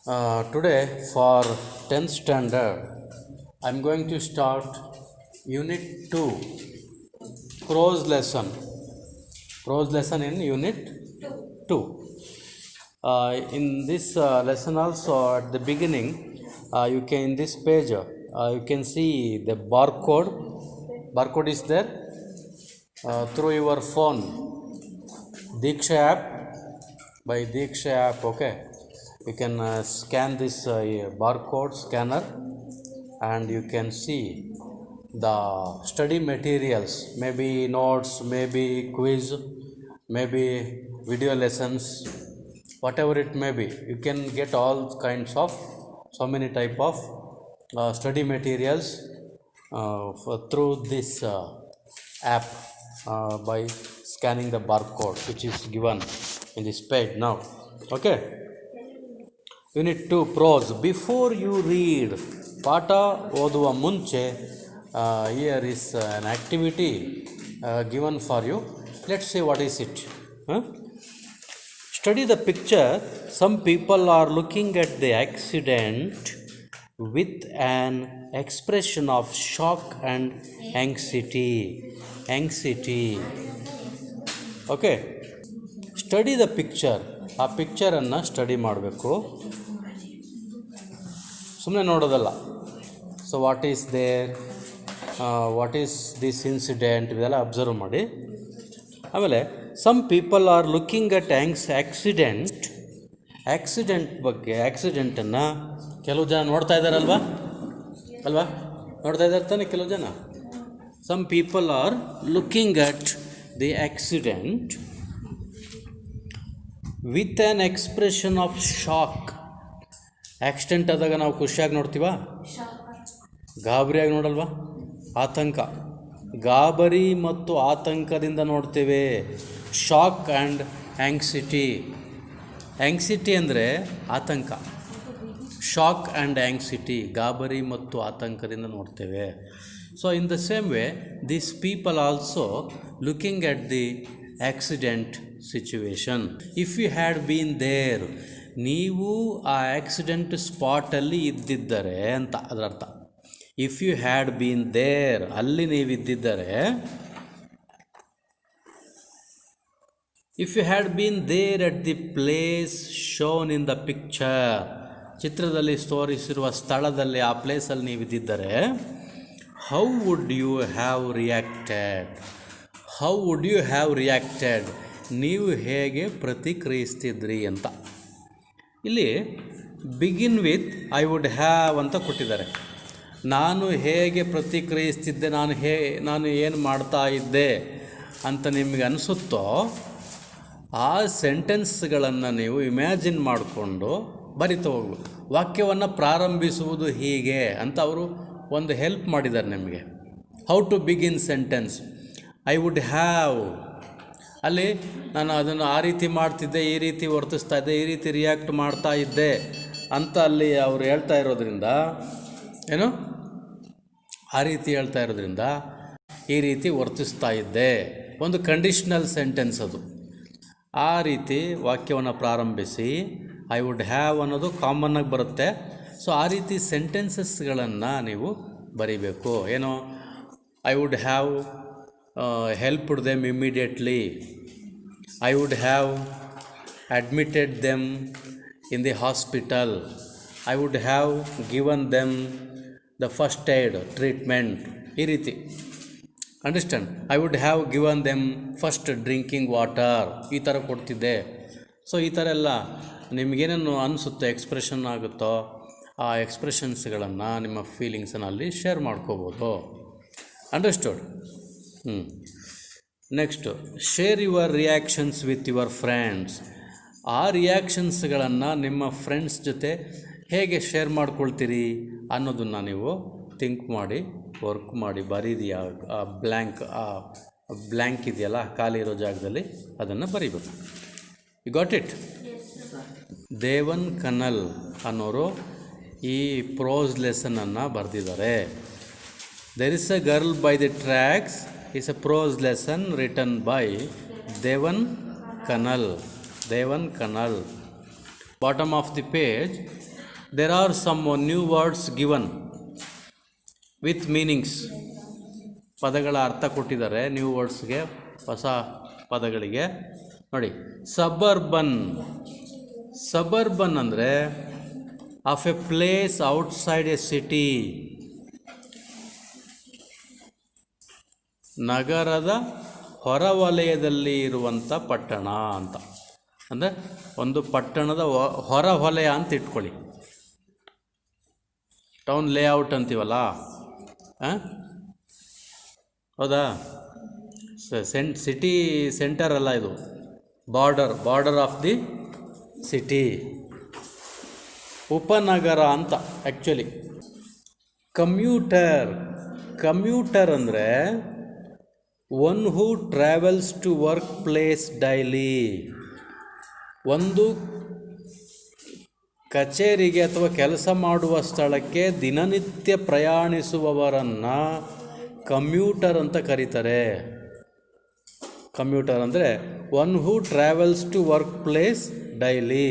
Today for 10th standard I am going to start unit 2 prose lesson in unit 2. In this lesson also at the beginning you can in this page you can see the barcode is there through your phone Diksha app. By Diksha app, okay, you can scan this barcode scanner and you can see the study materials, maybe notes, maybe quiz, maybe video lessons, whatever it may be. You can get all kinds of so many type of study materials through this app by scanning the barcode which is given in this page now. Okay, unit 2 prose. Before you read ಪಾಠ ಓದುವ ಮುಂಚೆ here is an activity given for you. Let's see what is it. Study the picture. Some people are looking at the accident with an expression of shock and anxiety. Okay, study the picture. ಆ ಪಿಕ್ಚರನ್ನು study ಮಾಡಬೇಕು, ಸುಮ್ಮನೆ ನೋಡೋದಲ್ಲ. So what is there, what is this incident, ಇದೆಲ್ಲ observe ಮಾಡಿ. ಆಮೇಲೆ some people are looking at accident ಬಗ್ಗೆ, ಆಕ್ಸಿಡೆಂಟನ್ನು ಕೆಲವು ಜನ ನೋಡ್ತಾ ಇದ್ದಾರಲ್ವಾ, ನೋಡ್ತಾ ಇದ್ದಾರೆ ತಾನೆ ಕೆಲವು ಜನ. Some people are looking at the accident with an expression of shock. Accident ಆದಾಗ ನಾವು ಖುಷಿಯಾಗಿ ನೋಡ್ತೀವ, ಗಾಬರಿಯಾಗಿ ನೋಡಲ್ವಾ? ಆತಂಕ, ಗಾಬರಿ ಮತ್ತು ಆತಂಕದಿಂದ ನೋಡ್ತೇವೆ. ಶಾಕ್ ಆ್ಯಂಡ್ ಆ್ಯಂಗ್ಸಿಟಿ ಅಂದರೆ ಆತಂಕ, ಶಾಕ್ ಆ್ಯಂಡ್ ಆ್ಯಂಗ್ಸಿಟಿ ಗಾಬರಿ ಮತ್ತು ಆತಂಕದಿಂದ ನೋಡ್ತೇವೆ. So in the same way these people also looking at the accident situation. If you had been there, ನೀವು ಆ ಆಕ್ಸಿಡೆಂಟ್ ಸ್ಪಾಟಲ್ಲಿ ಇದ್ದಿದ್ದರೆ ಅಂತ ಅದರ ಅರ್ಥ. If you had been there, ಅಲ್ಲಿ ನೀವಿದ್ದಿದ್ದರೆ, if you had been there at the place shown in the picture, ಚಿತ್ರದಲ್ಲಿ ತೋರಿಸಿರುವ ಸ್ಥಳದಲ್ಲಿ, ಆ ಪ್ಲೇಸಲ್ಲಿ ನೀವಿದ್ದಿದ್ದರೆ, how would you have reacted, ನೀವು ಹೇಗೆ ಪ್ರತಿಕ್ರಿಯಿಸ್ತಿದ್ರಿ ಅಂತ. ಇಲ್ಲಿ begin with I would have ಅಂತ ಕೊಟ್ಟಿದ್ದಾರೆ. ನಾನು ಹೇಗೆ ಪ್ರತಿಕ್ರಿಯಿಸ್ತಿದ್ದೆ, ನಾನು ಏನು ಮಾಡ್ತಾ ಇದ್ದೆ ಅಂತ ನಿಮಗೆ ಅನಿಸುತ್ತೋ ಆ ಸೆಂಟೆನ್ಸ್ಗಳನ್ನು ನೀವು ಇಮ್ಯಾಜಿನ್ ಮಾಡಿಕೊಂಡು ಬರಿತಾ ಹೋಗ್ಬೇಕು. ವಾಕ್ಯವನ್ನು ಪ್ರಾರಂಭಿಸುವುದು ಹೀಗೆ ಅಂತ ಅವರು ಒಂದು ಹೆಲ್ಪ್ ಮಾಡಿದ್ದಾರೆ ನಿಮಗೆ. How to begin sentence. I would have, ಅಲ್ಲಿ ನಾನು ಅದನ್ನು ಆ ರೀತಿ ಮಾಡ್ತಿದ್ದೆ, ಈ ರೀತಿ ವರ್ತಿಸ್ತಾ ಇದ್ದೆ, ಈ ರೀತಿ ರಿಯಾಕ್ಟ್ ಮಾಡ್ತಾ ಇದ್ದೆ ಅಂತ ಅಲ್ಲಿ ಅವರು ಹೇಳ್ತಾ ಇರೋದ್ರಿಂದ, ಏನು ಆ ರೀತಿ ಹೇಳ್ತಾ ಇರೋದ್ರಿಂದ ಈ ರೀತಿ ವರ್ತಿಸ್ತಾ ಇದ್ದೆ, ಒಂದು ಕಂಡೀಷ್ನಲ್ ಸೆಂಟೆನ್ಸ್ ಅದು. ಆ ರೀತಿ ವಾಕ್ಯವನ್ನು ಪ್ರಾರಂಭಿಸಿ ಐ ವುಡ್ ಹ್ಯಾವ್ ಅನ್ನೋದು ಕಾಮನ್ನಾಗಿ ಬರುತ್ತೆ. ಸೊ ಆ ರೀತಿ ಸೆಂಟೆನ್ಸಸ್ಗಳನ್ನು ನೀವು ಬರೀಬೇಕು. ಏನು, I would have helped them immediately, I would have admitted them in the hospital, I would have given them the first aid treatment, ಈ ರೀತಿ. Understand? I would have given them first drinking water, ಈ ಥರ ಕೊಡ್ತಿದ್ದೆ. So ಈ ಥರ ಎಲ್ಲ ನಿಮಗೇನೇನು ಅನಿಸುತ್ತೋ, expression ಆಗುತ್ತೋ, ಆ ಎಕ್ಸ್ಪ್ರೆಷನ್ಸ್ಗಳನ್ನು, ನಿಮ್ಮ ಫೀಲಿಂಗ್ಸನ್ನು ಅಲ್ಲಿ ಶೇರ್ ಮಾಡ್ಕೋಬೋದು. Understood? Next, share your reactions with your friends. ಆ ರಿಯಾಕ್ಷನ್ಸ್ಗಳನ್ನು ನಿಮ್ಮ ಫ್ರೆಂಡ್ಸ್ ಜೊತೆ ಹೇಗೆ ಶೇರ್ ಮಾಡ್ಕೊಳ್ತೀರಿ ಅನ್ನೋದನ್ನು ನೀವು ಥಿಂಕ್ ಮಾಡಿ, ವರ್ಕ್ ಮಾಡಿ, ಬರೀರಿ. ಆ ಬ್ಲ್ಯಾಂಕ್ ಇದೆಯಲ್ಲ, ಖಾಲಿ ಇರೋ ಜಾಗದಲ್ಲಿ ಅದನ್ನು ಬರೀಬೇಕು. You got it? Devan Kanal ಅನ್ನೋರು ಈ ಪ್ರೋಸ್ ಲೆಸನನ್ನು ಬರೆದಿದ್ದಾರೆ. There is a girl by the tracks is a prose lesson written by Devan Kanal. Bottom of the page, There are some new words given with meanings. ಪದಗಳ ಅರ್ಥ ಕೊಟ್ಟಿದ್ದಾರೆ new ವರ್ಡ್ಸ್ಗೆ, ಹೊಸ ಪದಗಳಿಗೆ. ನೋಡಿ, ಸಬರ್ಬನ್. ಸಬರ್ಬನ್ ಅಂದರೆ of A place outside A city. ನಗರದ ಹೊರವಲಯದಲ್ಲಿ ಇರುವಂಥ ಪಟ್ಟಣ ಅಂತ. ಅಂದರೆ ಒಂದು ಪಟ್ಟಣದ ಹೊರವಲಯ ಅಂತ ಇಟ್ಕೊಳ್ಳಿ. ಟೌನ್ ಲೇಔಟ್ ಅಂತೀವಲ್ಲ, ಹೌದಾ? ಸಿಟಿ ಸೆಂಟರ್ ಅಲ್ಲ ಇದು, ಬಾರ್ಡರ್ ಆಫ್ ದಿ ಸಿಟಿ. ಉಪನಗರ ಅಂತ ಆ್ಯಕ್ಚುಲಿ. ಕಮ್ಯೂಟರ್ ಅಂದರೆ one who travels to work place daily. ಒಂದು ಕಚೇರಿಗೆ ಅಥವಾ ಕೆಲಸ ಮಾಡುವ ಸ್ಥಳಕ್ಕೆ ದಿನನಿತ್ಯ ಪ್ರಯಾಣಿಸುವವರನ್ನು ಕಮ್ಯೂಟರ್ ಅಂತ ಕರೀತಾರೆ. ಕಮ್ಯೂಟರ್ ಅಂದರೆ one who travels to work place daily.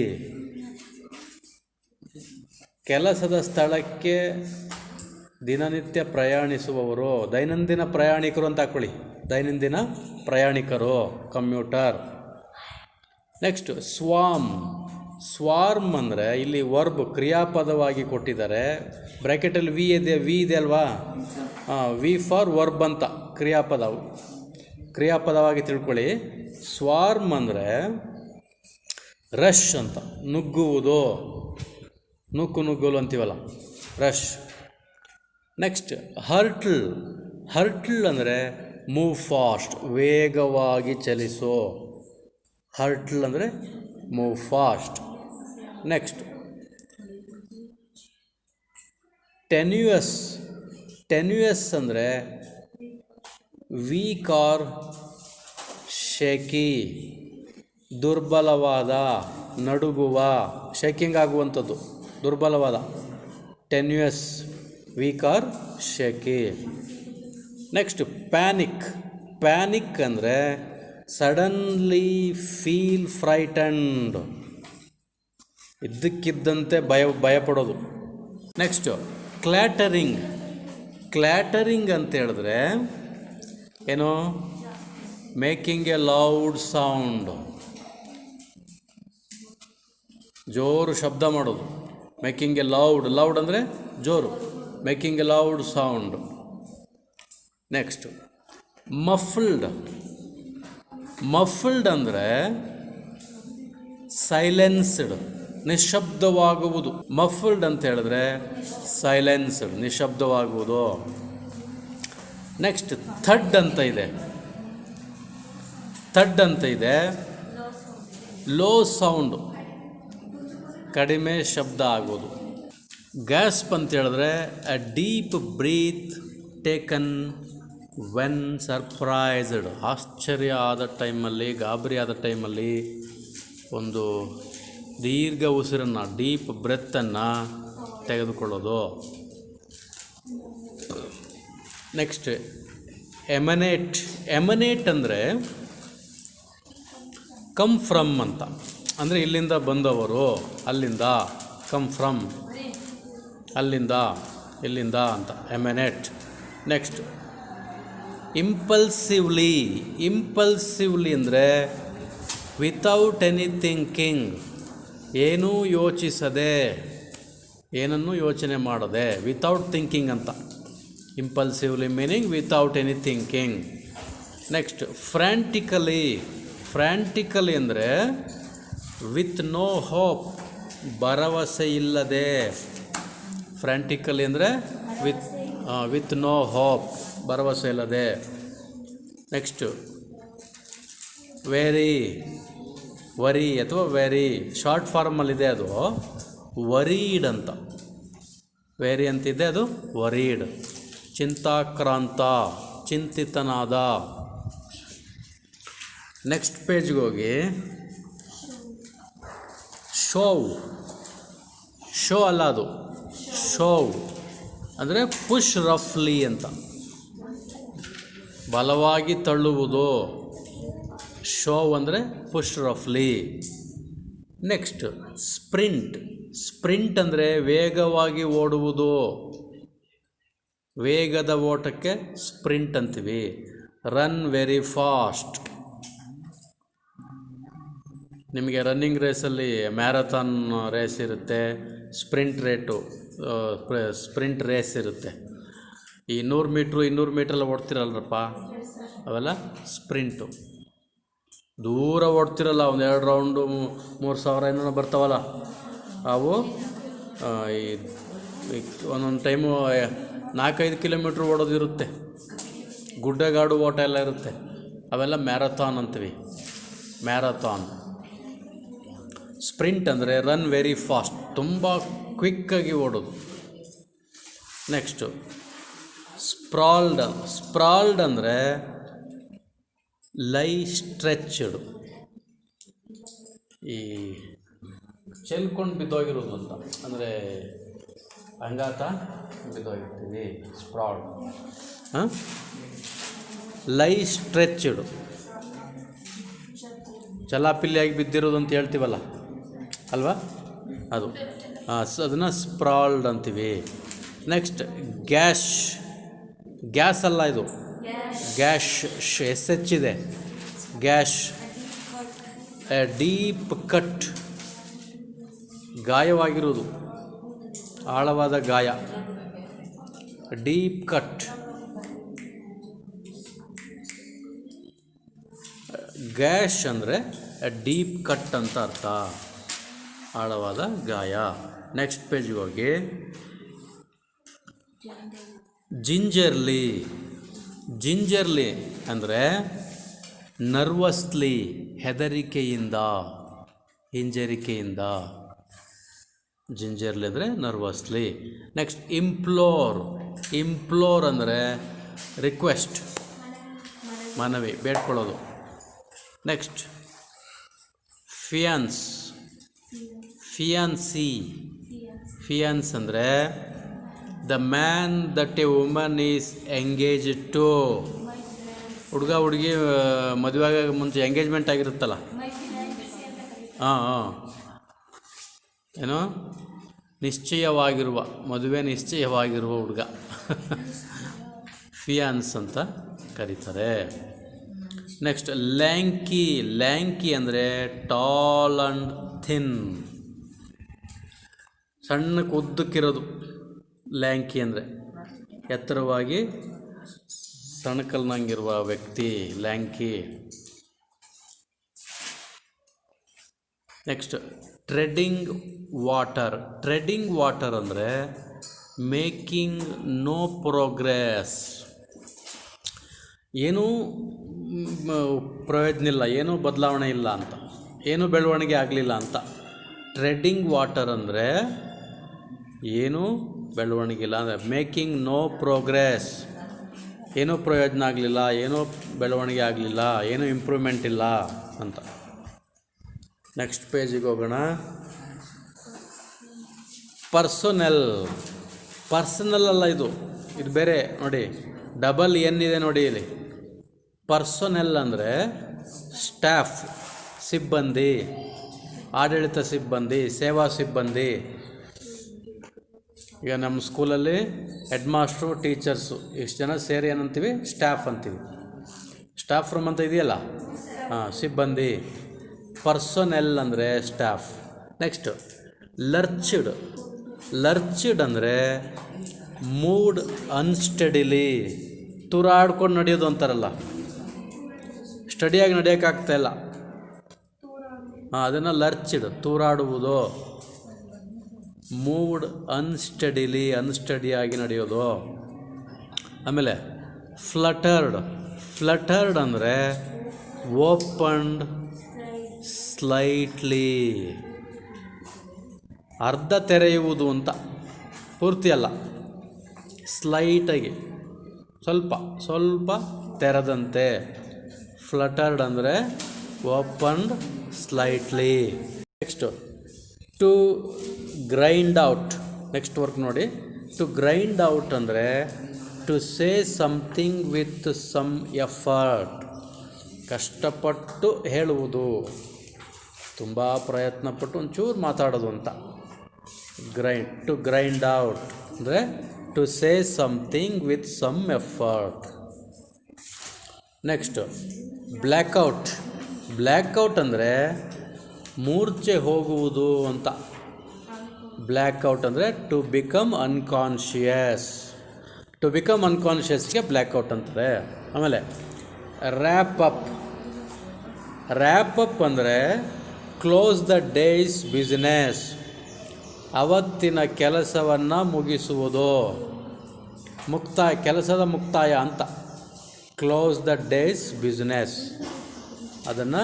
ಕೆಲಸದ ಸ್ಥಳಕ್ಕೆ ದಿನನಿತ್ಯ ಪ್ರಯಾಣಿಸುವವರು, ದೈನಂದಿನ ಪ್ರಯಾಣಿಕರು ಅಂತ ಹಾಕ್ಕೊಳ್ಳಿ. ದೈನಂದಿನ ಪ್ರಯಾಣಿಕರು, ಕಮ್ಯೂಟರ್. ನೆಕ್ಸ್ಟ್ ಸ್ವಾರ್ಮ್ ಅಂದರೆ ಇಲ್ಲಿ ವರ್ಬ್ ಕ್ರಿಯಾಪದವಾಗಿ ಕೊಟ್ಟಿದ್ದಾರೆ. ಬ್ರ್ಯಾಕೆಟಲ್ಲಿ ವಿ ಇದೆ ಅಲ್ವಾ? ವಿ ಫಾರ್ ವರ್ಬ್ ಅಂತ ಕ್ರಿಯಾಪದವಾಗಿ ತಿಳ್ಕೊಳ್ಳಿ. ಸ್ವಾರ್ಮ್ ಅಂದರೆ ರಶ್ ಅಂತ, ನುಗ್ಗುವುದು, ನುಗ್ಗಲು ಅಂತೀವಲ್ಲ, ರಶ್. ನೆಕ್ಸ್ಟ್ ಹರ್ಟ್ಲ್ ಅಂದರೆ ಮೂವ್ ಫಾಸ್ಟ್, ವೇಗವಾಗಿ ಚಲಿಸೋ. ಹರ್ಟ್ಲ್ ಅಂದರೆ ಮೂವ್ ಫಾಸ್ಟ್. ನೆಕ್ಸ್ಟ್ ಟೆನ್ಯೂಯಸ್ ಅಂದರೆ ವೀಕ್ ಆರ್ ಶೇಕಿ, ದುರ್ಬಲವಾದ, ನಡುಗುವ, ಶೇಕಿಂಗ್ ಆಗುವಂಥದ್ದು, ದುರ್ಬಲವಾದ. Tenuous, weak or shaky. Next panic ಅಂದರೆ ಸಡನ್ಲಿ ಫೀಲ್ ಫ್ರೈಟನ್ಡ್, ಇದ್ದಕ್ಕಿದ್ದಂತೆ ಭಯಪಡೋದು. ನೆಕ್ಸ್ಟು ಕ್ಲ್ಯಾಟರಿಂಗ್ ಅಂತ ಹೇಳಿದ್ರೆ ಏನು? ಮೇಕಿಂಗ್ ಎ ಲೌಡ್ ಸೌಂಡ್, ಜೋರು ಶಬ್ದ ಮಾಡೋದು. ಮೇಕಿಂಗ್ ಎ ಲೌಡ್ ಅಂದರೆ ಜೋರು, making a loud sound. Next muffled ಅಂದರೆ ಸೈಲೆನ್ಸ್ಡ್, ನಿಶಬ್ದವಾಗುವುದು. ಮಫ್ಲ್ಡ್ ಅಂತ ಹೇಳಿದ್ರೆ ಸೈಲೆನ್ಸ್ಡ್, ನಿಶಬ್ದವಾಗುವುದು. ನೆಕ್ಸ್ಟ್ ಥಡ್ ಅಂತ ಇದೆ. ಲೋ ಸೌಂಡ್, ಕಡಿಮೆ ಶಬ್ದ ಆಗೋದು. ಗ್ಯಾಸ್ಪ್ ಅಂತ ಹೇಳಿದ್ರೆ a deep breath taken when surprised, ಆಶ್ಚರ್ಯ ಆದ ಟೈಮಲ್ಲಿ, ಗಾಬರಿ ಆದ ಟೈಮಲ್ಲಿ ಒಂದು ದೀರ್ಘ ಉಸಿರನ್ನು, ಡೀಪ್ ಬ್ರೆತ್ತನ್ನು ತೆಗೆದುಕೊಳ್ಳೋದು. ನೆಕ್ಸ್ಟ್ ಎಮನೇಟ್ ಅಂದರೆ ಕಮ್ ಫ್ರಮ್ ಅಂತ, ಅಂದರೆ ಇಲ್ಲಿಂದ ಬಂದವರು, ಅಲ್ಲಿಂದ. ಕಮ್ ಫ್ರಮ್, ಅಲ್ಲಿಂದ, ಇಲ್ಲಿಂದ ಅಂತ ಎಮನೇಟ್. ನೆಕ್ಸ್ಟ್ ಇಂಪಲ್ಸಿವ್ಲಿ ಅಂದರೆ ವಿತೌಟ್ ಎನಿ ಥಿಂಕಿಂಗ್, ಏನೂ ಯೋಚಿಸದೆ, ಏನನ್ನೂ ಯೋಚನೆ ಮಾಡದೆ, ವಿತೌಟ್ ಥಿಂಕಿಂಗ್ ಅಂತ. Impulsively meaning without any thinking. Next frantically ಅಂದರೆ ವಿತ್ ನೋ ಹೋಪ್, ಭರವಸೆ ಇಲ್ಲದೆ. ಫ್ರ್ಯಾಂಟಿಕಲಿ ಅಂದರೆ ವಿತ್ ನೋ ಹೋಪ್, ಭರವಸೆ ಇಲ್ಲದೆ. ನೆಕ್ಸ್ಟು ವರಿ ಅಥವಾ ವೆರಿ, ಶಾರ್ಟ್ ಫಾರ್ಮಲ್ಲಿದೆ ಅದು ವರೀಡ್ ಅಂತ. ವೆರಿ ಅಂತಿದೆ, ಅದು ವರೀಡ್. ಚಿಂತಾಕ್ರಾಂತ, ಚಿಂತಿತನಾದ. ನೆಕ್ಸ್ಟ್ ಪೇಜ್ಗೆ ಹೋಗಿ ಶೋ ಅಲ್ಲ, ಅದು ಶೋವ್ ಅಂದರೆ ಪುಷ್ ರಫ್ಲಿ ಅಂತ, ಬಲವಾಗಿ ತಳ್ಳುವುದು. ಶೋವ್ ಅಂದರೆ ಪುಷ್ ರಫ್ಲಿ. ನೆಕ್ಸ್ಟ್ ಸ್ಪ್ರಿಂಟ್ ಅಂದರೆ ವೇಗವಾಗಿ ಓಡುವುದು, ವೇಗದ ಓಟಕ್ಕೆ ಸ್ಪ್ರಿಂಟ್ ಅಂತೀವಿ. Run very fast. ನಿಮಗೆ ರನ್ನಿಂಗ್ ರೇಸಲ್ಲಿ ಮ್ಯಾರಥಾನ್ ರೇಸ್ ಇರುತ್ತೆ, ಸ್ಪ್ರಿಂಟ್ ರೇಸ್ ಇರುತ್ತೆ. ಈ 100 ಮೀಟ್ರು 200 ಮೀಟ್ರೆಲ್ಲ ಓಡ್ತಿರಲ್ರಪ್ಪ, ಅವೆಲ್ಲ ಸ್ಪ್ರಿಂಟು. ದೂರ ಓಡ್ತಿರಲ್ಲ, ಒಂದು 2 ರೌಂಡು 3000 ಏನೋ ಬರ್ತಾವಲ್ಲ ಅವು. ಈ ಒಂದೊಂದು ಟೈಮು 4-5 ಕಿಲೋಮೀಟ್ರ್ ಓಡೋದಿರುತ್ತೆ, ಗುಡ್ಡಗಾಡು ಓಟ ಎಲ್ಲ ಇರುತ್ತೆ, ಅವೆಲ್ಲ ಮ್ಯಾರಥಾನ್ ಅಂತೀವಿ. ಮ್ಯಾರಥಾನ್. ಸ್ಪ್ರಿಂಟ್ ಅಂದರೆ ರನ್ ವೆರಿ ಫಾಸ್ಟ್, ತುಂಬ ಕ್ವಿಕ್ಕಾಗಿ ಓಡೋದು. ನೆಕ್ಸ್ಟು ಸ್ಪ್ರಾಲ್ಡ್ ಅಂದರೆ ಲೈ ಸ್ಟ್ರೆಚ್ಡ್, ಈ ಚೆಲ್ಕೊಂಡು ಬಿದ್ದೋಗಿರೋದು ಅಂತ, ಅಂದರೆ ಹಂಗಾತ ಬಿದ್ದೋಗಿರ್ತೀವಿ. ಸ್ಪ್ರಾಲ್ಡ್. ಲೈ ಸ್ಟ್ರೆಚ್ಡ್, ಚಲಾಪಿಲ್ಲಿಯಾಗಿ ಬಿದ್ದಿರೋದು ಅಂತ ಹೇಳ್ತೀವಲ್ಲ ಅಲ್ವಾ, ಅದು ಅದನ್ನು ಸ್ಪ್ರಾಲ್ಡ್ ಅಂತೀವಿ. ನೆಕ್ಸ್ಟ್ ಗ್ಯಾಸ್ ಅಲ್ಲ ಇದು, ಗ್ಯಾಶ್ SH ಇದೆ. ಗ್ಯಾಶ್ ಡೀಪ್ ಕಟ್, ಗಾಯವಾಗಿರುವುದು, ಆಳವಾದ ಗಾಯ. Deep cut. ಗ್ಯಾಶ್ ಅಂದರೆ ಡೀಪ್ ಕಟ್ ಅಂತ ಅರ್ಥ, ಆಳವಾದ ಗಾಯ. ನೆಕ್ಸ್ಟ್ ಪೇಜ್ಗೆ ಹೋಗಿ. ಜಿಂಜರ್ಲಿ ಅಂದರೆ ನರ್ವಸ್ಲಿ, ಹೆದರಿಕೆಯಿಂದ, ಹಿಂಜರಿಕೆಯಿಂದ. ಜಿಂಜರ್ಲಿ ಅಂದರೆ ನರ್ವಸ್ಲಿ. ನೆಕ್ಸ್ಟ್ ಇಂಪ್ಲೋರ್ ಅಂದರೆ ರಿಕ್ವೆಸ್ಟ್, ಮನವಿ, ಬೇಡ್ಕೊಳ್ಳೋದು. ನೆಕ್ಸ್ಟ್ ಫಿಯಾನ್ಸ್ ಅಂದರೆ the man that a woman is engaged to. ಹುಡುಗ ಹುಡುಗಿ ಮದುವೆಗೆ ಮುಂಚೆ ಎಂಗೇಜ್ಮೆಂಟ್ ಆಗಿರುತ್ತಲ್ಲ, ಏನೋ ಮದುವೆ ನಿಶ್ಚಯವಾಗಿರುವ ಹುಡುಗ ಫಿಯಾನ್ಸ್ ಅಂತ ಕರೀತಾರೆ. ನೆಕ್ಸ್ಟ್ ಲ್ಯಾಂಕಿ ಅಂದರೆ ಟಾಲ್ ಆ್ಯಂಡ್ ಥಿನ್, ಸಣ್ಣಕ್ಕೆ ಉದ್ದಕ್ಕಿರೋದು. ಲ್ಯಾಂಕಿ ಅಂದರೆ ಎತ್ತರವಾಗಿ ಸಣಕಲ್ನಂಗಿರುವ ವ್ಯಕ್ತಿ, ಲ್ಯಾಂಕಿ. ನೆಕ್ಸ್ಟ್ ಟ್ರೆಡಿಂಗ್ ವಾಟರ್ ಅಂದರೆ ಮೇಕಿಂಗ್ ನೋ ಪ್ರೋಗ್ರೆಸ್, ಏನೂ ಪ್ರಯೋಜನ ಇಲ್ಲ, ಏನೂ ಬದಲಾವಣೆ ಇಲ್ಲ ಅಂತ, ಏನೂ ಬೆಳವಣಿಗೆ ಆಗಲಿಲ್ಲ ಅಂತ. ಟ್ರೆಡಿಂಗ್ ವಾಟರ್ ಅಂದರೆ ಏನೂ ಬೆಳವಣಿಗೆ ಇಲ್ಲ ಅಂದರೆ ಮೇಕಿಂಗ್ ನೋ ಪ್ರೋಗ್ರೆಸ್, ಏನೂ ಪ್ರಯೋಜನ ಆಗಲಿಲ್ಲ, ಏನೂ ಬೆಳವಣಿಗೆ ಆಗಲಿಲ್ಲ, ಏನೂ ಇಂಪ್ರೂವ್ಮೆಂಟ್ ಇಲ್ಲ ಅಂತ. ನೆಕ್ಸ್ಟ್ ಪೇಜಿಗೆ ಹೋಗೋಣ. ಪರ್ಸನಲ್ ಅಲ್ಲ ಇದು ಬೇರೆ ನೋಡಿ, ಡಬಲ್ N ಇದೆ ನೋಡಿ ಇಲ್ಲಿ. ಪರ್ಸನಲ್ ಅಂದರೆ ಸ್ಟಾಫ್, ಸಿಬ್ಬಂದಿ, ಆಡಳಿತ ಸಿಬ್ಬಂದಿ, ಸೇವಾ ಸಿಬ್ಬಂದಿ. ಈಗ ನಮ್ಮ ಸ್ಕೂಲಲ್ಲಿ ಹೆಡ್ ಮಾಸ್ಟ್ರು, ಟೀಚರ್ಸು ಇಷ್ಟು ಜನ ಸೇರಿ ಏನಂತೀವಿ? ಸ್ಟಾಫ್ ಅಂತೀವಿ. ಸ್ಟಾಫ್ ರೂಮ್ ಅಂತ ಇದೆಯಲ್ಲ, ಸಿಬ್ಬಂದಿ. ಪರ್ಸನಲ್ ಅಂದರೆ ಸ್ಟಾಫ್. ನೆಕ್ಸ್ಟ್ ಲರ್ಚ್ಡ್ ಅಂದರೆ ಮೂಡ್ ಅನ್ಸ್ಟಡಿಲಿ, ತೂರಾಡ್ಕೊಂಡು ನಡೆಯೋದು ಅಂತಾರಲ್ಲ, ಸ್ಟಡಿಯಾಗಿ ನಡೆಯೋಕ್ಕಾಗ್ತಾಯಿಲ್ಲ, ಅದನ್ನು ಲರ್ಚ್ಡ್, ತೂರಾಡುವುದು. ಮೂಡ್ ಅನ್ಸ್ಟಡಿಯಾಗಿ ನಡೆಯೋದು. ಆಮೇಲೆ ಫ್ಲಟರ್ಡ್ ಅಂದರೆ ಓಪನ್ಡ್ ಸ್ಲೈಟ್ಲಿ, ಅರ್ಧ ತೆರೆಯುವುದು ಅಂತ, ಪೂರ್ತಿ ಅಲ್ಲ, ಸ್ಲೈಟಾಗಿ, ಸ್ವಲ್ಪ ತೆರೆದಂತೆ. ಫ್ಲಟರ್ಡ್ ಅಂದರೆ opened slightly. Next to grind out. Next work ನೋಡಿ. ಟು ಗ್ರೈಂಡ್ ಔಟ್ ಅಂದರೆ to say something with some effort, ಕಷ್ಟಪಟ್ಟು ಹೇಳುವುದು, ತುಂಬ ಪ್ರಯತ್ನಪಟ್ಟು ಒಂಚೂರು ಮಾತಾಡೋದು ಅಂತ. ಗ್ರೈಂಡ್ ಔಟ್ ಅಂದರೆ to say something with some effort. Next blackout ಅಂದರೆ ಮೂರ್ಛೆ ಹೋಗುವುದು ಅಂತ. ಬ್ಲ್ಯಾಕ್ಔಟ್ ಅಂದರೆ ಟು ಬಿಕಮ್ ಅನ್ಕಾನ್ಷಿಯಸ್ಗೆ ಬ್ಲ್ಯಾಕ್ಔಟ್ ಅಂತಾರೆ. ಆಮೇಲೆ ರ್ಯಾಪ್ ಅಪ್ ಅಂದರೆ ಕ್ಲೋಸ್ ದ ಡೇಸ್ ಬಿಸ್ನೆಸ್, ಅವತ್ತಿನ ಕೆಲಸವನ್ನು ಮುಗಿಸುವುದು, ಕೆಲಸದ ಮುಕ್ತಾಯ ಅಂತ. ಕ್ಲೋಸ್ ದ ಡೇಸ್ ಬಿಸ್ನೆಸ್, ಅದನ್ನು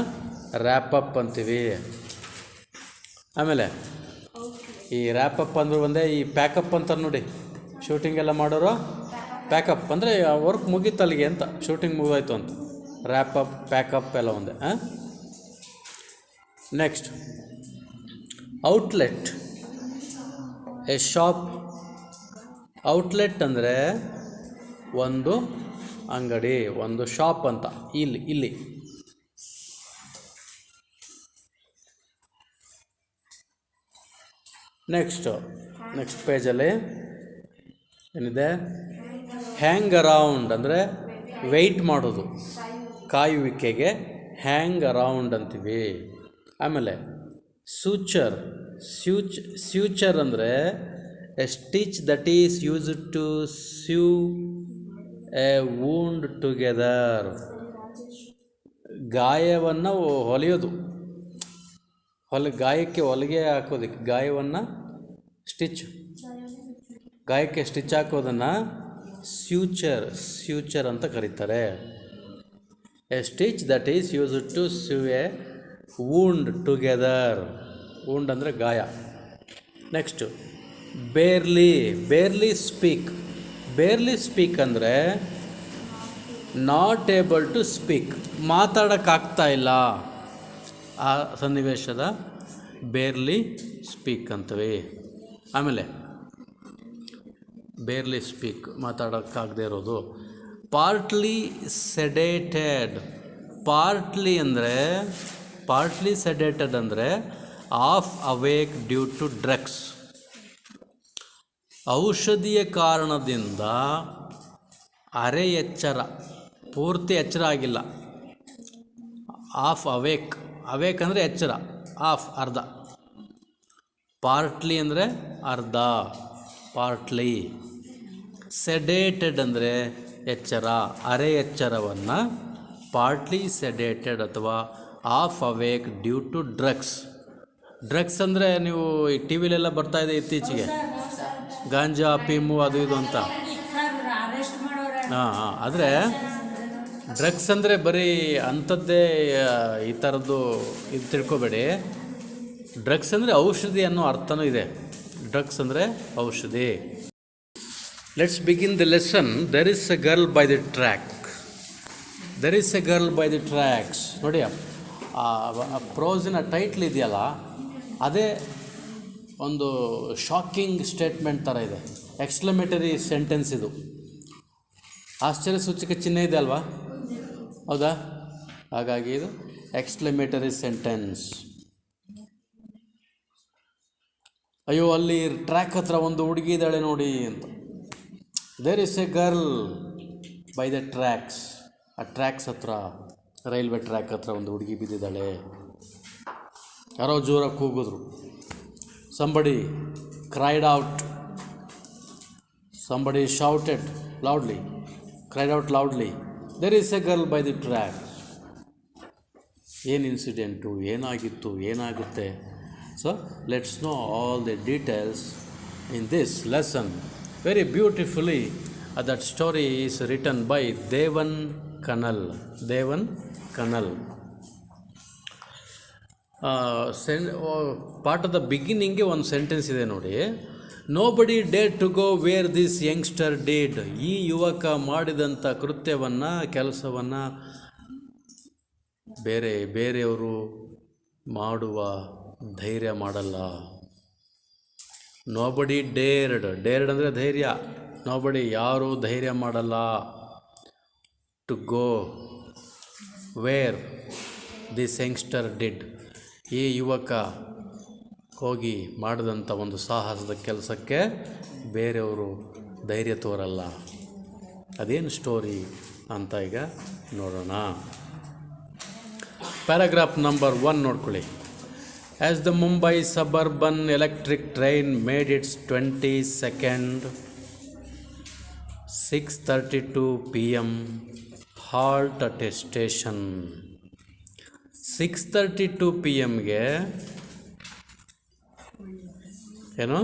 ರ್ಯಾಪ್ ಅಪ್ ಅಂತೀವಿ. ಆಮೇಲೆ ಈ ರ್ಯಾಪ್ ಅಪ್ ಅಂದ್ರೆ ಒಂದೇ, ಈ ಪ್ಯಾಕಪ್ ಅಂತಾರೆ ನೋಡಿ, ಶೂಟಿಂಗ್ ಎಲ್ಲ ಮಾಡೋರು ಪ್ಯಾಕಪ್ ಅಂದರೆ ವರ್ಕ್ ಮುಗೀತಲ್ಲಿಗೆ ಅಂತ, ಶೂಟಿಂಗ್ ಮುಗಿದೋಯ್ತು ಅಂತ. ರ್ಯಾಪ್ ಅಪ್, ಪ್ಯಾಕಪ್ ಎಲ್ಲ ಒಂದೇ. Next outlet, A shop. Outlet ಅಂದರೆ ಒಂದು ಅಂಗಡಿ, ಒಂದು ಶಾಪ್ ಅಂತ. ಇಲ್ಲಿ ನೆಕ್ಸ್ಟ್ ಪೇಜಲ್ಲಿ ಏನಿದೆ, ಹ್ಯಾಂಗ್ ಅರೌಂಡ್ ಅಂದರೆ ವೆಯ್ಟ್ ಮಾಡೋದು, ಕಾಯುವಿಕೆಗೆ ಹ್ಯಾಂಗ್ ಅರೌಂಡ್ ಅಂತೀವಿ. ಆಮೇಲೆ ಸ್ಯೂಚರ್ ಅಂದರೆ a stitch that is used to sew a wound together, ಗಾಯವನ್ನು ಹೊಲಿಯೋದು, ಗಾಯಕ್ಕೆ ಹೊಲಿಗೆ ಹಾಕೋದಕ್ಕೆ, ಗಾಯಕ್ಕೆ ಸ್ಟಿಚ್ ಹಾಕೋದನ್ನು ಸ್ಯೂಚರ್ ಅಂತ ಕರೀತಾರೆ. A stitch that is used to sew a wound together, wound ಅಂದರೆ ಗಾಯ. ನೆಕ್ಸ್ಟು ಬೇರ್ಲಿ ಸ್ಪೀಕ್ ಅಂದರೆ ನಾಟ್ ಏಬಲ್ ಟು ಸ್ಪೀಕ್, ಮಾತಾಡೋಕ್ಕಾಗ್ತಾ ಇಲ್ಲ, ಆ ಸನ್ನಿವೇಶದ ಬೇರ್ಲಿ ಸ್ಪೀಕ್ ಅಂತವೆ. ಆಮೇಲೆ ಬೇರ್ಲಿ ಸ್ಪೀಕ್, ಮಾತಾಡೋಕ್ಕಾಗದೇ ಇರೋದು. ಪಾರ್ಟ್ಲಿ ಸೆಡೇಟೆಡ್ ಅಂದರೆ half awake due to drugs, ಔಷಧಿಯ ಕಾರಣದಿಂದ ಅರೆ ಎಚ್ಚರ, ಪೂರ್ತಿ ಎಚ್ಚರ ಆಗಿಲ್ಲ. ಆಫ್ ಅವೇಕ್ ಅಂದರೆ ಎಚ್ಚರ, ಆಫ್ ಅರ್ಧ, ಪಾರ್ಟ್ಲಿ ಅಂದರೆ ಅರ್ಧ, ಪಾರ್ಟ್ಲಿ. ಸೆಡೇಟೆಡ್ ಅಂದರೆ ಎಚ್ಚರ, ಅರೆ ಎಚ್ಚರವನ್ನು ಪಾರ್ಟ್ಲಿ ಸೆಡೇಟೆಡ್ ಅಥವಾ half awake due to drugs ಅಂದರೆ ನೀವು ಈ ಟಿ ವಿಲೆಲ್ಲ ಬರ್ತಾಯಿದೆ ಇತ್ತೀಚೆಗೆ, ಗಾಂಜಾ, ಅಫೀಮು, ಅದು ಇದು ಅಂತ. ಆದರೆ ಡ್ರಗ್ಸ್ ಅಂದರೆ ಬರೀ ಅಂಥದ್ದೇ ಈ ಥರದ್ದು ಇದು ತಿಳ್ಕೊಬೇಡಿ. ಡ್ರಗ್ಸ್ ಅಂದರೆ ಔಷಧಿ ಅನ್ನೋ ಅರ್ಥನೂ ಇದೆ. ಡ್ರಗ್ಸ್ ಅಂದರೆ ಔಷಧಿ. Let's begin the lesson. There is a girl by the tracks. ನೋಡಿ, ಆ ಪ್ರೋಸಿನ ಟೈಟ್ಲ್ ಇದೆಯಲ್ಲ, ಅದೇ ಒಂದು ಶಾಕಿಂಗ್ ಸ್ಟೇಟ್ಮೆಂಟ್ ಥರ ಇದೆ, ಎಕ್ಸ್ಕ್ಲಮೇಟರಿ ಸೆಂಟೆನ್ಸ್ ಇದು. ಆಶ್ಚರ್ಯ ಸೂಚಕ ಚಿಹ್ನೆ ಇದೆ ಅಲ್ವಾ, ಹೌದಾ? ಹಾಗಾಗಿ ಇದು ಎಕ್ಸ್ಕ್ಲಮೇಟರಿ ಸೆಂಟೆನ್ಸ್. ಅಯ್ಯೋ, ಅಲ್ಲಿ ಟ್ರ್ಯಾಕ್ ಹತ್ರ ಒಂದು ಹುಡುಗಿ ಇದ್ದಾಳೆ ನೋಡಿ ಅಂತ. There is a girl by the tracks. ಆ ಟ್ರ್ಯಾಕ್ಸ್ ಹತ್ರ, ರೈಲ್ವೆ ಟ್ರ್ಯಾಕ್ ಹತ್ರ ಒಂದು ಹುಡುಗಿ ಬಿದ್ದಿದ್ದಾಳೆ. ಯಾರೋ ಜೋರಾಗಿ ಕೂಗಿದ್ರು. Somebody cried out, somebody shouted loudly, cried out loudly, there is a girl by the track. ಏನು ಇನ್ಸಿಡೆಂಟು, ಏನಾಗಿತ್ತು, ಏನಾಗುತ್ತೆ? So let's know all the details in this lesson. Very beautifully, that story is written by Devan Kanal. Part of the beginning ಒಂದು sentence ಇದೆ ನೋಡಿ. Nobody dared to go where this youngster did. ಈ ಯುವಕ ಮಾಡಿದಂಥ ಕೃತ್ಯವನ್ನು, ಕೆಲಸವನ್ನು ಬೇರೆಯವರು ಮಾಡುವ ಧೈರ್ಯ ಮಾಡಲ್ಲ. ನೋಬಡಿ ಡೇರ್ಡ್ ಅಂದರೆ ಧೈರ್ಯ. ನೋಬಡಿ ಯಾರೂ ಧೈರ್ಯ ಮಾಡಲ್ಲ. To go where this youngster did, ಈ ಯುವಕ ಹೋಗಿ ಮಾಡಿದಂಥ ಒಂದು ಸಾಹಸದ ಕೆಲಸಕ್ಕೆ ಬೇರೆಯವರು ಧೈರ್ಯ ತೋರಲ್ಲ. ಅದೇನು ಸ್ಟೋರಿ ಅಂತ ಈಗ ನೋಡೋಣ. ಪ್ಯಾರಾಗ್ರಾಫ್ ನಂಬರ್ 1 ನೋಡ್ಕೊಳ್ಳಿ. As the Mumbai suburban electric train made its 22nd 6:32 p.m. halt at a station. 6:32 p.m.ಗೆ ಏನು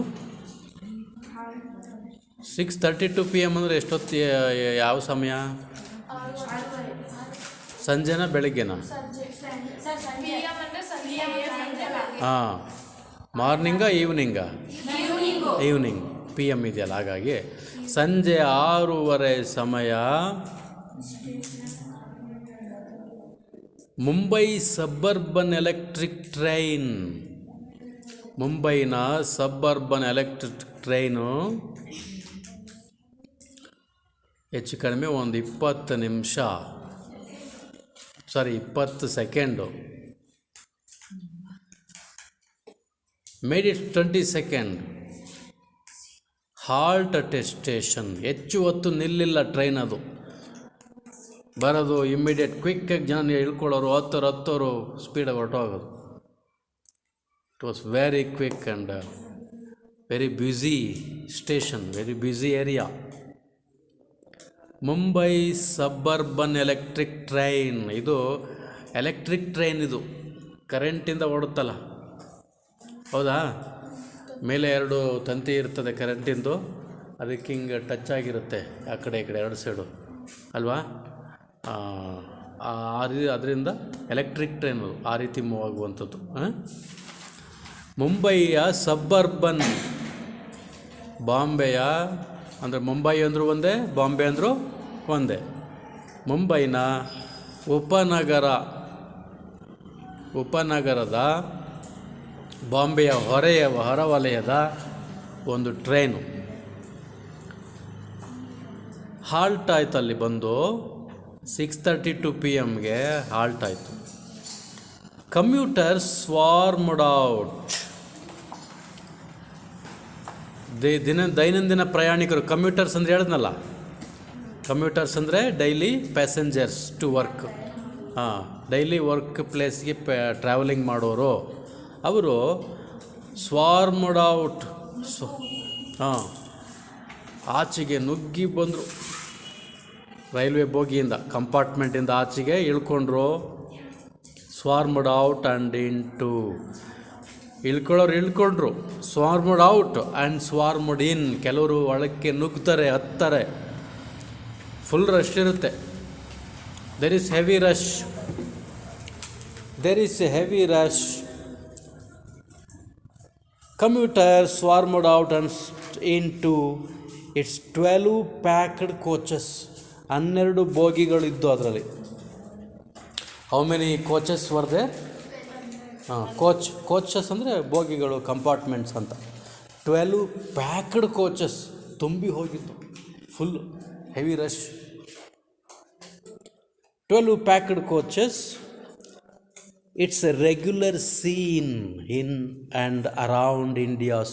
6:32 p.m. ಅಂದರೆ ಎಷ್ಟೊತ್ತು, ಯಾವ ಸಮಯ? ಸಂಜೆನಾ ಬೆಳಿಗ್ಗೆನಾ? ಹಾಂ, ಮಾರ್ನಿಂಗಾ ಈವ್ನಿಂಗಾ? ಈವ್ನಿಂಗ್. ಪಿ ಎಮ್ ಇದೆಯಲ್ಲ, ಹಾಗಾಗಿ ಸಂಜೆ 6:30 ಸಮಯ ಮುಂಬೈ ಸಬ್ಬರ್ಬನ್ ಎಲೆಕ್ಟ್ರಿಕ್ ಟ್ರೈನ್, ಮುಂಬೈನ ಸಬ್ಬರ್ಬನ್ ಎಲೆಕ್ಟ್ರಿಕ್ ಟ್ರೈನು ಹೆಚ್ಚು ಕಡಿಮೆ ಒಂದು 20 second made it 22nd halt at A station. ಹೆಚ್ಚು ಹೊತ್ತು ನಿಲ್ಲಿಲ್ಲ ಟ್ರೈನ್, ಅದು ಬರೋದು ಇಮ್ಮಿಡಿಯೇಟ್, ಕ್ವಿಕ್ಕಾಗಿ ಜನ ಇಳ್ಕೊಳ್ಳೋರು, ಹತ್ತೋರು ಸ್ಪೀಡಾಗಿ ಹೊರಟೋಗೋದು. It was very quick and very busy station, very busy area. Mumbai suburban electric train, ಇದು ಎಲೆಕ್ಟ್ರಿಕ್ ಟ್ರೈನ್, ಇದು ಕರೆಂಟಿಂದ ಓಡುತ್ತಲ್ಲ, ಹೌದಾ? ಮೇಲೆ 2 ತಂತಿ ಇರ್ತದೆ ಕರೆಂಟಿಂದು, ಅದಕ್ಕೆ ಹಿಂಗೆ ಟಚ್ ಆಗಿರುತ್ತೆ ಆ ಕಡೆ ಈ ಕಡೆ 2 ಸೈಡು ಅಲ್ವಾ? ಅದರಿಂದ ಎಲೆಕ್ಟ್ರಿಕ್ ಟ್ರೈನ್ ಆ ರೀತಿ ಮೂವ್ ಆಗುವಂಥದ್ದು. ಮುಂಬೈಯ ಸಬ್ಬರ್ಬನ್, ಬಾಂಬೆಯ ಅಂದರೆ ಮುಂಬೈ ಅಂದರೂ ಒಂದೇ, ಬಾಂಬೆ ಅಂದರೂ ಒಂದೇ. ಮುಂಬೈನ ಉಪನಗರದ ಬಾಂಬೆಯ ಹೊರವಲಯದ ಒಂದು ಟ್ರೈನು ಹಾಲ್ಟ್ ಆಯ್ತು. ಅಲ್ಲಿ ಬಂದು 6:32 p.m.ಗೆ ಹಾಲ್ಟ್ ಆಯಿತು. Commuters swarmed out. ದೈನಂದಿನ ಪ್ರಯಾಣಿಕರು, ಕಮ್ಯೂಟರ್ಸ್ ಅಂದರೆ ಹೇಳಿದ್ನಲ್ಲ, ಕಮ್ಯೂಟರ್ಸ್ ಅಂದರೆ daily passengers to work, daily work ಪ್ಲೇಸ್ಗೆ ಟ್ರಾವೆಲಿಂಗ್ ಮಾಡೋರು, ಅವರು ಸ್ವಾರ್ಮ್ಡ್ ಔಟ್, ಆಚೆಗೆ ನುಗ್ಗಿ ಬಂದರು. ರೈಲ್ವೆ ಬೋಗಿಯಿಂದ, ಕಂಪಾರ್ಟ್ಮೆಂಟಿಂದ ಆಚೆಗೆ ಇಳ್ಕೊಂಡ್ರು. ಸ್ವಾರ್ಮ್ಡ್ ಔಟ್ ಆ್ಯಂಡ್ ಇಂಟು, ಇಳ್ಕೊಂಡ್ರು. Swarmed out and swarmed in, ಕೆಲವರು ಒಳಕ್ಕೆ ನುಗ್ತಾರೆ, ಹತ್ತಾರೆ. ಫುಲ್ ರಶ್ ಇರುತ್ತೆ. There is heavy rush. Commuters swarmed out and into its 12 packed coaches. 12 ಬೋಗಿಗಳಿದ್ದು ಅದರಲ್ಲಿ. How many coaches were there? Coaches ಅಂದರೆ ಬೋಗಿಗಳು, ಕಂಪಾರ್ಟ್ಮೆಂಟ್ಸ್ ಅಂತ. 12 ಪ್ಯಾಕ್ಡ್ ಕೋಚಸ್ ತುಂಬಿ ಹೋಗಿತ್ತು, full heavy rush. 12 packed coaches. It's a regular scene in and around India's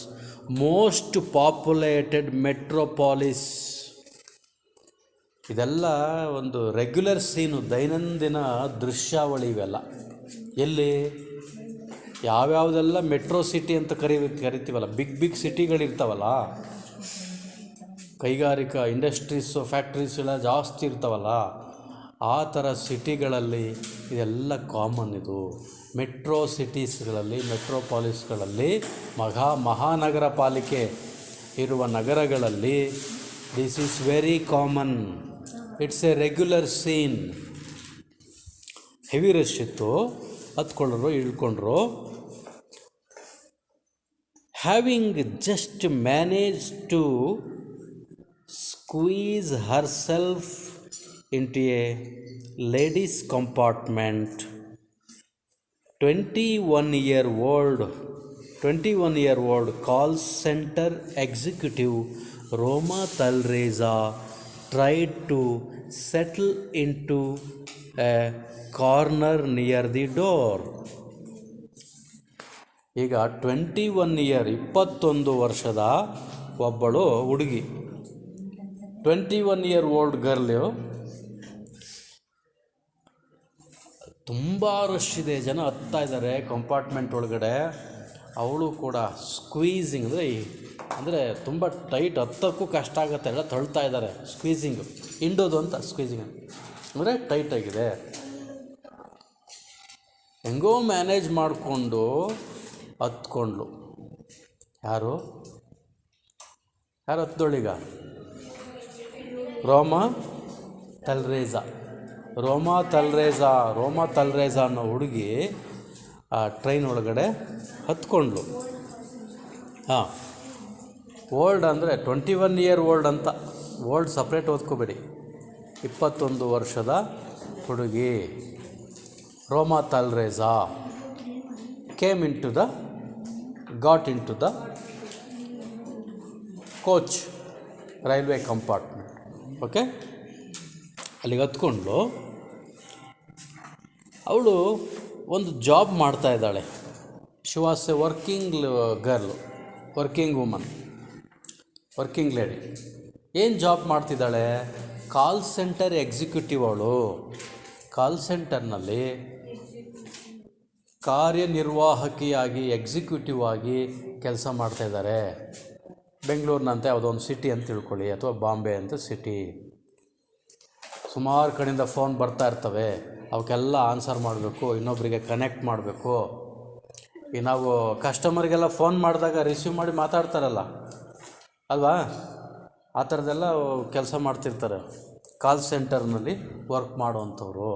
most populated metropolis. ಇದೆಲ್ಲ ಒಂದು regular ಸೀನು, ದೈನಂದಿನ ದೃಶ್ಯಾವಳಿ ಇವೆಲ್ಲ. ಎಲ್ಲಿ ಯಾವ್ಯಾವುದೆಲ್ಲ ಮೆಟ್ರೋ ಸಿಟಿ ಅಂತ ಕರಿತೀವಲ್ಲ, ಬಿಗ್ ಸಿಟಿಗಳಿರ್ತಾವಲ್ಲ, ಕೈಗಾರಿಕಾ ಇಂಡಸ್ಟ್ರೀಸು ಫ್ಯಾಕ್ಟ್ರೀಸ್ ಎಲ್ಲ ಜಾಸ್ತಿ ಇರ್ತಾವಲ್ಲ, ಆ ಥರ ಸಿಟಿಗಳಲ್ಲಿ ಇದೆಲ್ಲ ಕಾಮನ್. ಇದು ಮೆಟ್ರೋ ಸಿಟೀಸ್ಗಳಲ್ಲಿ, ಮೆಟ್ರೋಪಾಲಿಸ್ಗಳಲ್ಲಿ, ಮಹಾನಗರ ಪಾಲಿಕೆ ಇರುವ ನಗರಗಳಲ್ಲಿ this is very common. It's a regular scene. Heavy rush ಇತ್ತು, ಹತ್ಕೊಂಡ್ರು, ಇಳ್ಕೊಂಡ್ರು. Having just manage to squeeze herself into a ladies compartment, 21-year-old call center executive Roma Talreza tried to settle into a corner near the door. ಈಗ 21 year 21 ವರ್ಷದ ಒಬ್ಬಳು ಹುಡುಗಿ, 21 year old ಗರ್ಲು. ತುಂಬ rush ಇದೆ, ಜನ ಹತ್ತಾ ಇದ್ದಾರೆ ಕಂಪಾರ್ಟ್ಮೆಂಟ್ ಒಳಗಡೆ. ಅವಳು ಕೂಡ ಸ್ಕ್ವೀಸಿಂಗ್ ಅಂದರೆ ತುಂಬ ಟೈಟ್, ಹತ್ತಕ್ಕೂ ಕಷ್ಟ ಆಗುತ್ತೆ, ಎಲ್ಲ ತಳ್ತಾ ಇದ್ದಾರೆ. ಸ್ಕ್ವೀಸಿಂಗು, ಹಿಂಡೋದು ಅಂತ ಸ್ಕ್ವೀಸಿಂಗ್ ಅಂದರೆ ಟೈಟಾಗಿದೆ. ಹೆಂಗೋ ಮ್ಯಾನೇಜ್ ಮಾಡಿಕೊಂಡು ಹತ್ಕೊಂಡ್ಳು. ಯಾರು ಹತ್ತದೋಳೀಗ? ರೋಮಾ ತಲ್ರೇಜಾ ಅನ್ನೋ ಹುಡುಗಿ ಆ ಟ್ರೈನ್ ಒಳಗಡೆ ಹತ್ಕೊಂಡ್ಳು. ಹಾಂ, ಓಲ್ಡ್ ಅಂದರೆ 21 ಇಯರ್ ಓಲ್ಡ್ ಅಂತ, ಓಲ್ಡ್ ಸಪ್ರೇಟ್ ಓದ್ಕೋಬೇಡಿ. 21 ವರ್ಷದ ಹುಡುಗಿ Roma Talreja got in to the coach, railway compartment. Okay, ಅಲ್ಲಿಗೆ ಹತ್ಕೊಂಡ್ಳು. ಅವಳು ಒಂದು ಜಾಬ್ ಮಾಡ್ತಾ ಇದ್ದಾಳೆ. She was a working girl, working woman, working lady. ಏನು ಜಾಬ್ ಮಾಡ್ತಿದ್ದಾಳೆ? Call centre executive. ಅವಳು ಕಾಲ್ ಸೆಂಟರ್ನಲ್ಲಿ ಕಾರ್ಯನಿರ್ವಾಹಕಿಯಾಗಿ, ಎಕ್ಸಿಕ್ಯೂಟಿವ್ ಆಗಿ ಕೆಲಸ ಮಾಡ್ತಾಯಿದ್ದಾರೆ. ಬೆಂಗಳೂರಿನಂತೆ ಯಾವುದೋ ಒಂದು ಸಿಟಿ ಅಂತ ತಿಳ್ಕೊಳ್ಳಿ, ಅಥವಾ ಬಾಂಬೆ ಅಂತ ಸಿಟಿ. ಸುಮಾರು ಕಡೆಯಿಂದ ಫೋನ್ ಬರ್ತಾ ಇರ್ತವೆ, ಅವಕ್ಕೆಲ್ಲ ಆನ್ಸರ್ ಮಾಡಬೇಕು, ಇನ್ನೊಬ್ಬರಿಗೆ ಕನೆಕ್ಟ್ ಮಾಡಬೇಕು. ಈಗ ನಾವು ಕಸ್ಟಮರ್ಗೆಲ್ಲ ಫೋನ್ ಮಾಡಿದಾಗ ರಿಸೀವ್ ಮಾಡಿ ಮಾತಾಡ್ತಾರಲ್ಲ ಅಲ್ವಾ, ಆ ಥರದ್ದೆಲ್ಲ ಕೆಲಸ ಮಾಡ್ತಿರ್ತಾರೆ ಕಾಲ್ ಸೆಂಟರ್ನಲ್ಲಿ ವರ್ಕ್ ಮಾಡೋವಂಥವ್ರು.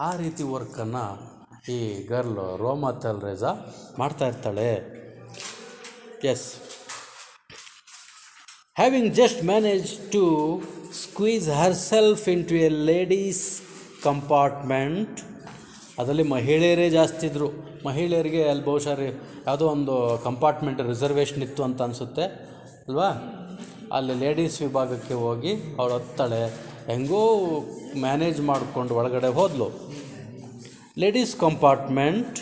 ಆ ರೀತಿ ವರ್ಕನ್ನು ಈ ಗರ್ಲ್ ರೋಮಾ ತಲ್ರೇಜಾ ಮಾಡ್ತಾ ಇರ್ತಾಳೆ. Yes, having just manage to squeeze herself in to a ladies compartment. ಅದರಲ್ಲಿ ಮಹಿಳೆಯರೇ ಜಾಸ್ತಿ ಇದ್ದರು. ಮಹಿಳೆಯರಿಗೆ ಅಲ್ಲಿ ಬಹುಶಃ ಯಾವುದೋ ಒಂದು ಕಂಪಾರ್ಟ್ಮೆಂಟ್ ರಿಸರ್ವೇಷನ್ ಇತ್ತು ಅಂತ ಅನಿಸುತ್ತೆ ಅಲ್ವಾ. ಅಲ್ಲಿ ಲೇಡೀಸ್ ವಿಭಾಗಕ್ಕೆ ಹೋಗಿ ಅವಳು ಹತ್ತಾಳೆ. ಹೆಂಗೋ ಮ್ಯಾನೇಜ್ ಮಾಡಿಕೊಂಡು ಒಳಗಡೆ ಹೋದ್ಲು. Ladies compartment.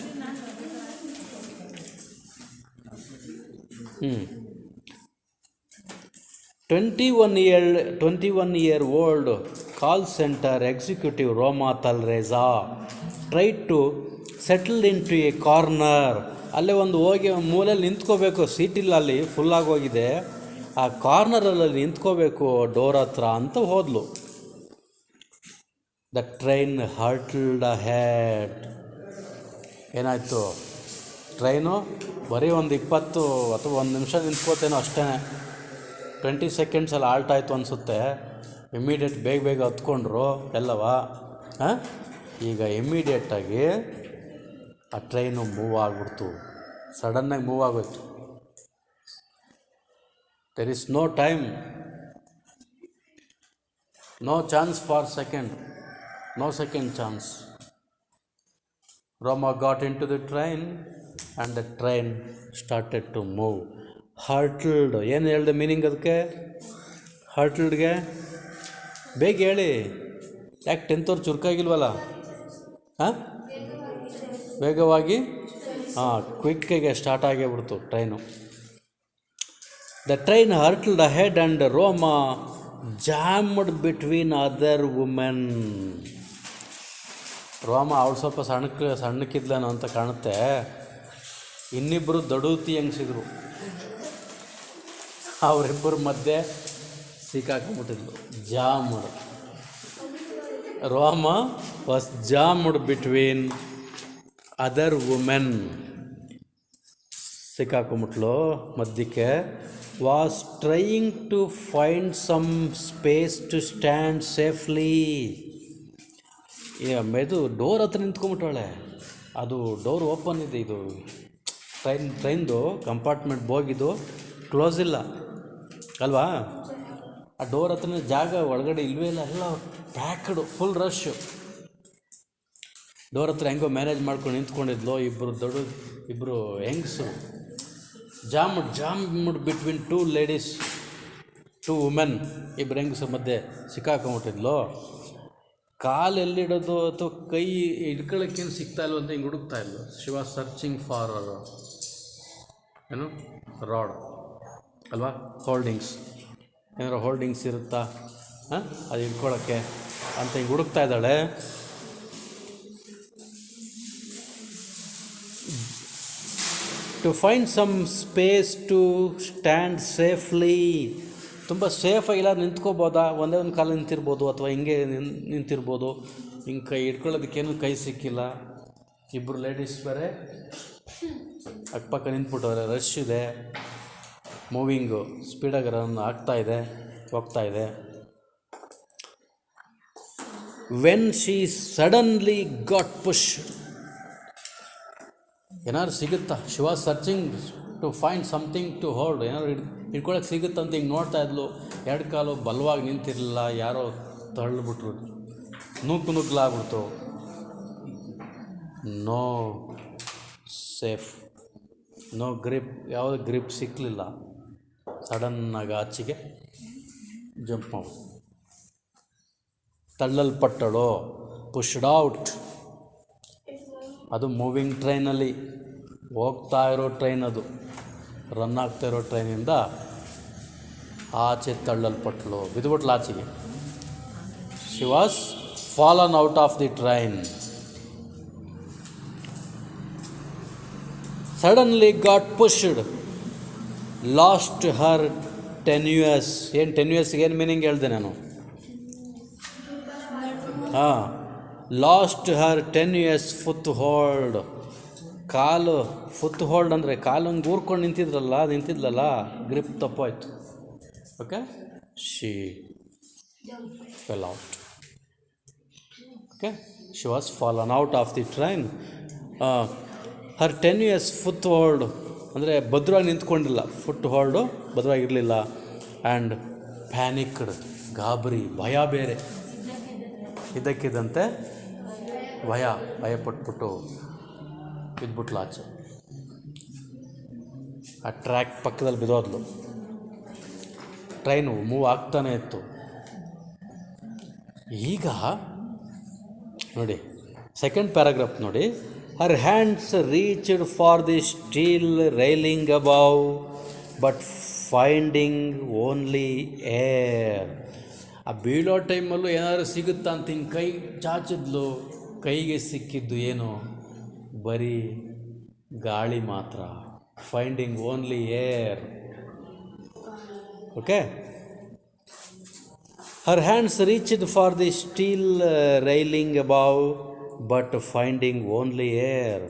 21 year old call center executive Roma Talreza tried to settle into a corner. ಅಲ್ಲೇ ಒಂದು ಹೋಗಿ ಮೂಲೆಯಲ್ಲಿ ನಿಂತ್ಕೋಬೇಕು, ಸೀಟಿಲ್ಲ, ಅಲ್ಲಿ ಫುಲ್ಲಾಗೋಗಿದೆ. ಆ ಕಾರ್ನರಲ್ಲಿ ನಿಂತ್ಕೋಬೇಕು ಡೋರ್ ಹತ್ರ ಅಂತ ಹೋದ್ಲು. The train hurtled ahead. ಏನಾಯಿತು? ಟ್ರೈನು ಬರೀ ಒಂದು 20 ಅಥವಾ 1 ನಿಮಿಷ ನಿಂತ್ಕೋತೇನೋ ಅಷ್ಟೇ. 20 ಸೆಕೆಂಡ್ಸಲ್ಲಿ ಆಲ್ಟ್ ಆಯಿತು ಅನಿಸುತ್ತೆ. ಇಮ್ಮಿಡಿಯೇಟ್ ಬೇಗ ಹತ್ಕೊಂಡ್ರು ಎಲ್ಲವಾ. ಈಗ ಇಮ್ಮಿಡಿಯೇಟಾಗಿ ಆ ಟ್ರೈನು ಮೂವ್ ಆಗಿಬಿಡ್ತು. ಸಡನ್ನಾಗಿ ಮೂವ್ ಆಗೋಯ್ತು. There is no time, no chance for no second chance. Roma got into the train and the train started to move. Hurtled. ಏನು ಹೇಳಿದೆ ಮೀನಿಂಗ್ ಅದಕ್ಕೆ? ಹರ್ಟಲ್ಡ್ಗೆ ಬೇಗ ಹೇಳಿ, ಯಾಕೆ 10th ಅವ್ರು ಚುರುಕಾಗಿಲ್ವಲ್ಲ? ವೇಗವಾಗಿ ಕ್ವಿಕ್ಕಿಗೆ ಸ್ಟಾರ್ಟ್ ಆಗಿಬಿಡ್ತು train. The train hurtled ahead and Roma jammed between other women. Roma ಅವಳು ಸ್ವಲ್ಪ ಸಣ್ಣಕ್ಕಿದ್ಲೇನೋ ಅಂತ ಕಾಣುತ್ತೆ. ಇನ್ನಿಬ್ಬರು ದಡೂತಿ ಹೆಂಗಸಿದ್ರು, ಅವರಿಬ್ಬರ ಮಧ್ಯೆ ಸಿಕ್ಕಾಕೊಂಡ್ಬಿಟ್ಟಿದ್ಲು. Jammed. Roma was jammed between other women. ಸಿಕ್ಕಾಕೊಂಡ್ಬಿಟ್ಲು ಮಧ್ಯಕ್ಕೆ. Was trying to find some space to stand safely. ಇದು ಡೋರ್ ಹತ್ರ ನಿಂತ್ಕೊಂಬಿಟ್ಟಾಳೆ. ಅದು ಡೋರ್ ಓಪನ್ ಇದೆ, ಇದು ಟ್ರೈನ್ದು ಕಂಪಾರ್ಟ್ಮೆಂಟ್ ಬೋಗಿದು ಕ್ಲೋಸ್ ಇಲ್ಲ ಅಲ್ವಾ. ಆ ಡೋರ್ ಹತ್ರನೇ ಜಾಗ ಒಳಗಡೆ ಇಲ್ವೇ ಇಲ್ಲ, ಎಲ್ಲ ಪ್ಯಾಕ್ಡ್, ಫುಲ್ ರಶ್. ಡೋರ್ ಹತ್ರ ಹೆಂಗೋ ಮ್ಯಾನೇಜ್ ಮಾಡ್ಕೊಂಡು ನಿಂತ್ಕೊಂಡಿದ್ಲು. ಇಬ್ಬರು ಹೆಂಗಸು ಜಾಮ್ಡ್ ಬಿಟ್ವೀನ್ 2 ಲೇಡೀಸ್, 2 ವುಮೆನ್. ಇಬ್ಬರು ಹೆಂಗಸು ಮಧ್ಯೆ ಸಿಕ್ಕಾಕೊಂಬಿಟ್ಟಿದ್ಲು. ಕಾಲೆಲ್ಲಿಡೋದು ಅಥವಾ ಕೈ ಹಿಡ್ಕೊಳ್ಳೋಕ್ಕೇನು ಸಿಗ್ತಾ ಇಲ್ವ ಅಂತ ಹಿಂಗೆ ಹುಡುಕ್ತಾ ಇಲ್ವ. ಶಿ ವಾಸ್ ಸರ್ಚಿಂಗ್ ಫಾರ್ ಏನು ರಾಡ್ ಅಲ್ವಾ, ಹೋಲ್ಡಿಂಗ್ಸ್, ಏನಾದ್ರು ಹೋಲ್ಡಿಂಗ್ಸ್ ಇರುತ್ತಾ ಅದು ಹಿಡ್ಕೊಳ್ಳೋಕ್ಕೆ ಅಂತ ಹಿಂಗೆ ಹುಡುಕ್ತಾ ಇದ್ದಾಳೆ. To find some space to stand safely, ತುಂಬ ಸೇಫಾಗಿಲ್ಲ, ನಿಂತ್ಕೋಬೋದಾ, ಒಂದೇ ಒಂದು ಕಾಲ ನಿಂತಿರ್ಬೋದು ಅಥವಾ ಹಿಂಗೆ ನಿಂತಿರ್ಬೋದು. ಹಿಂಗೆ ಕೈ ಹಿಡ್ಕೊಳ್ಳೋದಕ್ಕೇನು ಕೈ ಸಿಕ್ಕಿಲ್ಲ. ಇಬ್ಬರು ಲೇಡೀಸ್ ಬೇರೆ ಅಕ್ಕಪಕ್ಕ ನಿಂತ್ಬಿಟ್ಟವ್ರೆ, ರಶ್ ಇದೆ, ಮೂವಿಂಗು ಸ್ಪೀಡಾಗಿ ರನ್ ಆಗ್ತಾಯಿದೆ, ಹೋಗ್ತಾಯಿದೆ. When she suddenly got push, ಏನಾದ್ರು ಸಿಗುತ್ತಾ, she was searching to find something to hold, ಏನಾದ್ರು ಹಿಡ್ಕೊಳಕ್ಕೆ ಸಿಗುತ್ತಂತ ಹಿಂಗೆ ನೋಡ್ತಾ ಇದ್ಲು. ಎರಡು ಕಾಲು ಬಲವಾಗಿ ನಿಂತಿರಲಿಲ್ಲ, ಯಾರೋ ತಳ್ಳಿಬಿಟ್ರು, ನುಗ್ಗಲಾಗ್ಬಿಡ್ತು. ನೋ ಸೇಫ್, ನೋ ಗ್ರಿಪ್, ಯಾವುದೇ ಗ್ರಿಪ್ ಸಿಕ್ಕಲಿಲ್ಲ. ಸಡನ್ನಾಗಿ ಆಚೆಗೆ ಜಂಪ್ ಮಾಡು, ತಳ್ಳಲ್ಪಟ್ಟಳು, ಪುಷ್ಡ್ ಔಟ್. ಅದು ಮೂವಿಂಗ್ ಟ್ರೈನಲ್ಲಿ ಹೋಗ್ತಾ ಇರೋ ಟ್ರೈನ್, ಅದು ರನ್ ಆಗ್ತಾ ಇರೋ ಟ್ರೈನಿಂದ ಆಚೆ ತಳ್ಳಲ್ಪಟ್ಟಳು, ಬಿದ್ದುಬಿಟ್ಲು ಆಚೆಗೆ. She was fallen out of the train. Suddenly got pushed, lost her tenuous. ಏನು ಟೆನ್ಯೂಯಸ್ಗೆ ಏನು ಮೀನಿಂಗ್ ಹೇಳಿದೆ ನಾನು? Lost her tenuous foothold. ಕಾಲು ಫುಟ್ ಹೋಲ್ಡ್ ಅಂದರೆ ಕಾಲು ಹಂಗೆ ಊರ್ಕೊಂಡು ನಿಂತಿದ್ಲಲ್ಲ, ಗ್ರಿಪ್ ತಪ್ಪಾಯ್ತು. Okay, she fell out. Okay, she was fallen out of the train. Her tenuous foothold ಅಂದರೆ ಭದ್ರವಾಗಿ ನಿಂತ್ಕೊಂಡಿಲ್ಲ, ಫುಟ್ ಹೋಲ್ಡು ಭದ್ರವಾಗಿರಲಿಲ್ಲ. ಆ್ಯಂಡ್ ಪ್ಯಾನಿಕ್ಡ್, ಗಾಬರಿ, ಭಯ ಬೇರೆ, ಇದ್ದಕ್ಕಿದ್ದಂತೆ ಭಯಪಟ್ಬಿಟ್ಟು ಬಿದ್ದುಬಿಟ್ಲು ಆಚೆ. ಆ ಟ್ರ್ಯಾಕ್ ಪಕ್ಕದಲ್ಲಿ ಬಿದ್ದೋದ್ಲು. ಟ್ರೈನು ಮೂವ್ ಆಗ್ತಾನೆ ಇತ್ತು. ಈಗ ನೋಡಿ ಸೆಕೆಂಡ್ ಪ್ಯಾರಾಗ್ರಾಫ್ ನೋಡಿ. Her hands reached for the steel railing above but finding only air. ಆ ಬೀಳೋ ಟೈಮಲ್ಲೂ ಏನಾದರೂ ಸಿಗುತ್ತಾ ಅಂತ ಹಿಂಗೆ ಕೈ ಚಾಚಿದ್ಲು, ಕೈಗೆ ಸಿಕ್ಕಿದ್ದು ಏನು, ಬರೀ ಗಾಳಿ ಮಾತ್ರ. Finding only air. Okay, her hands reached for the steel railing above but finding only air.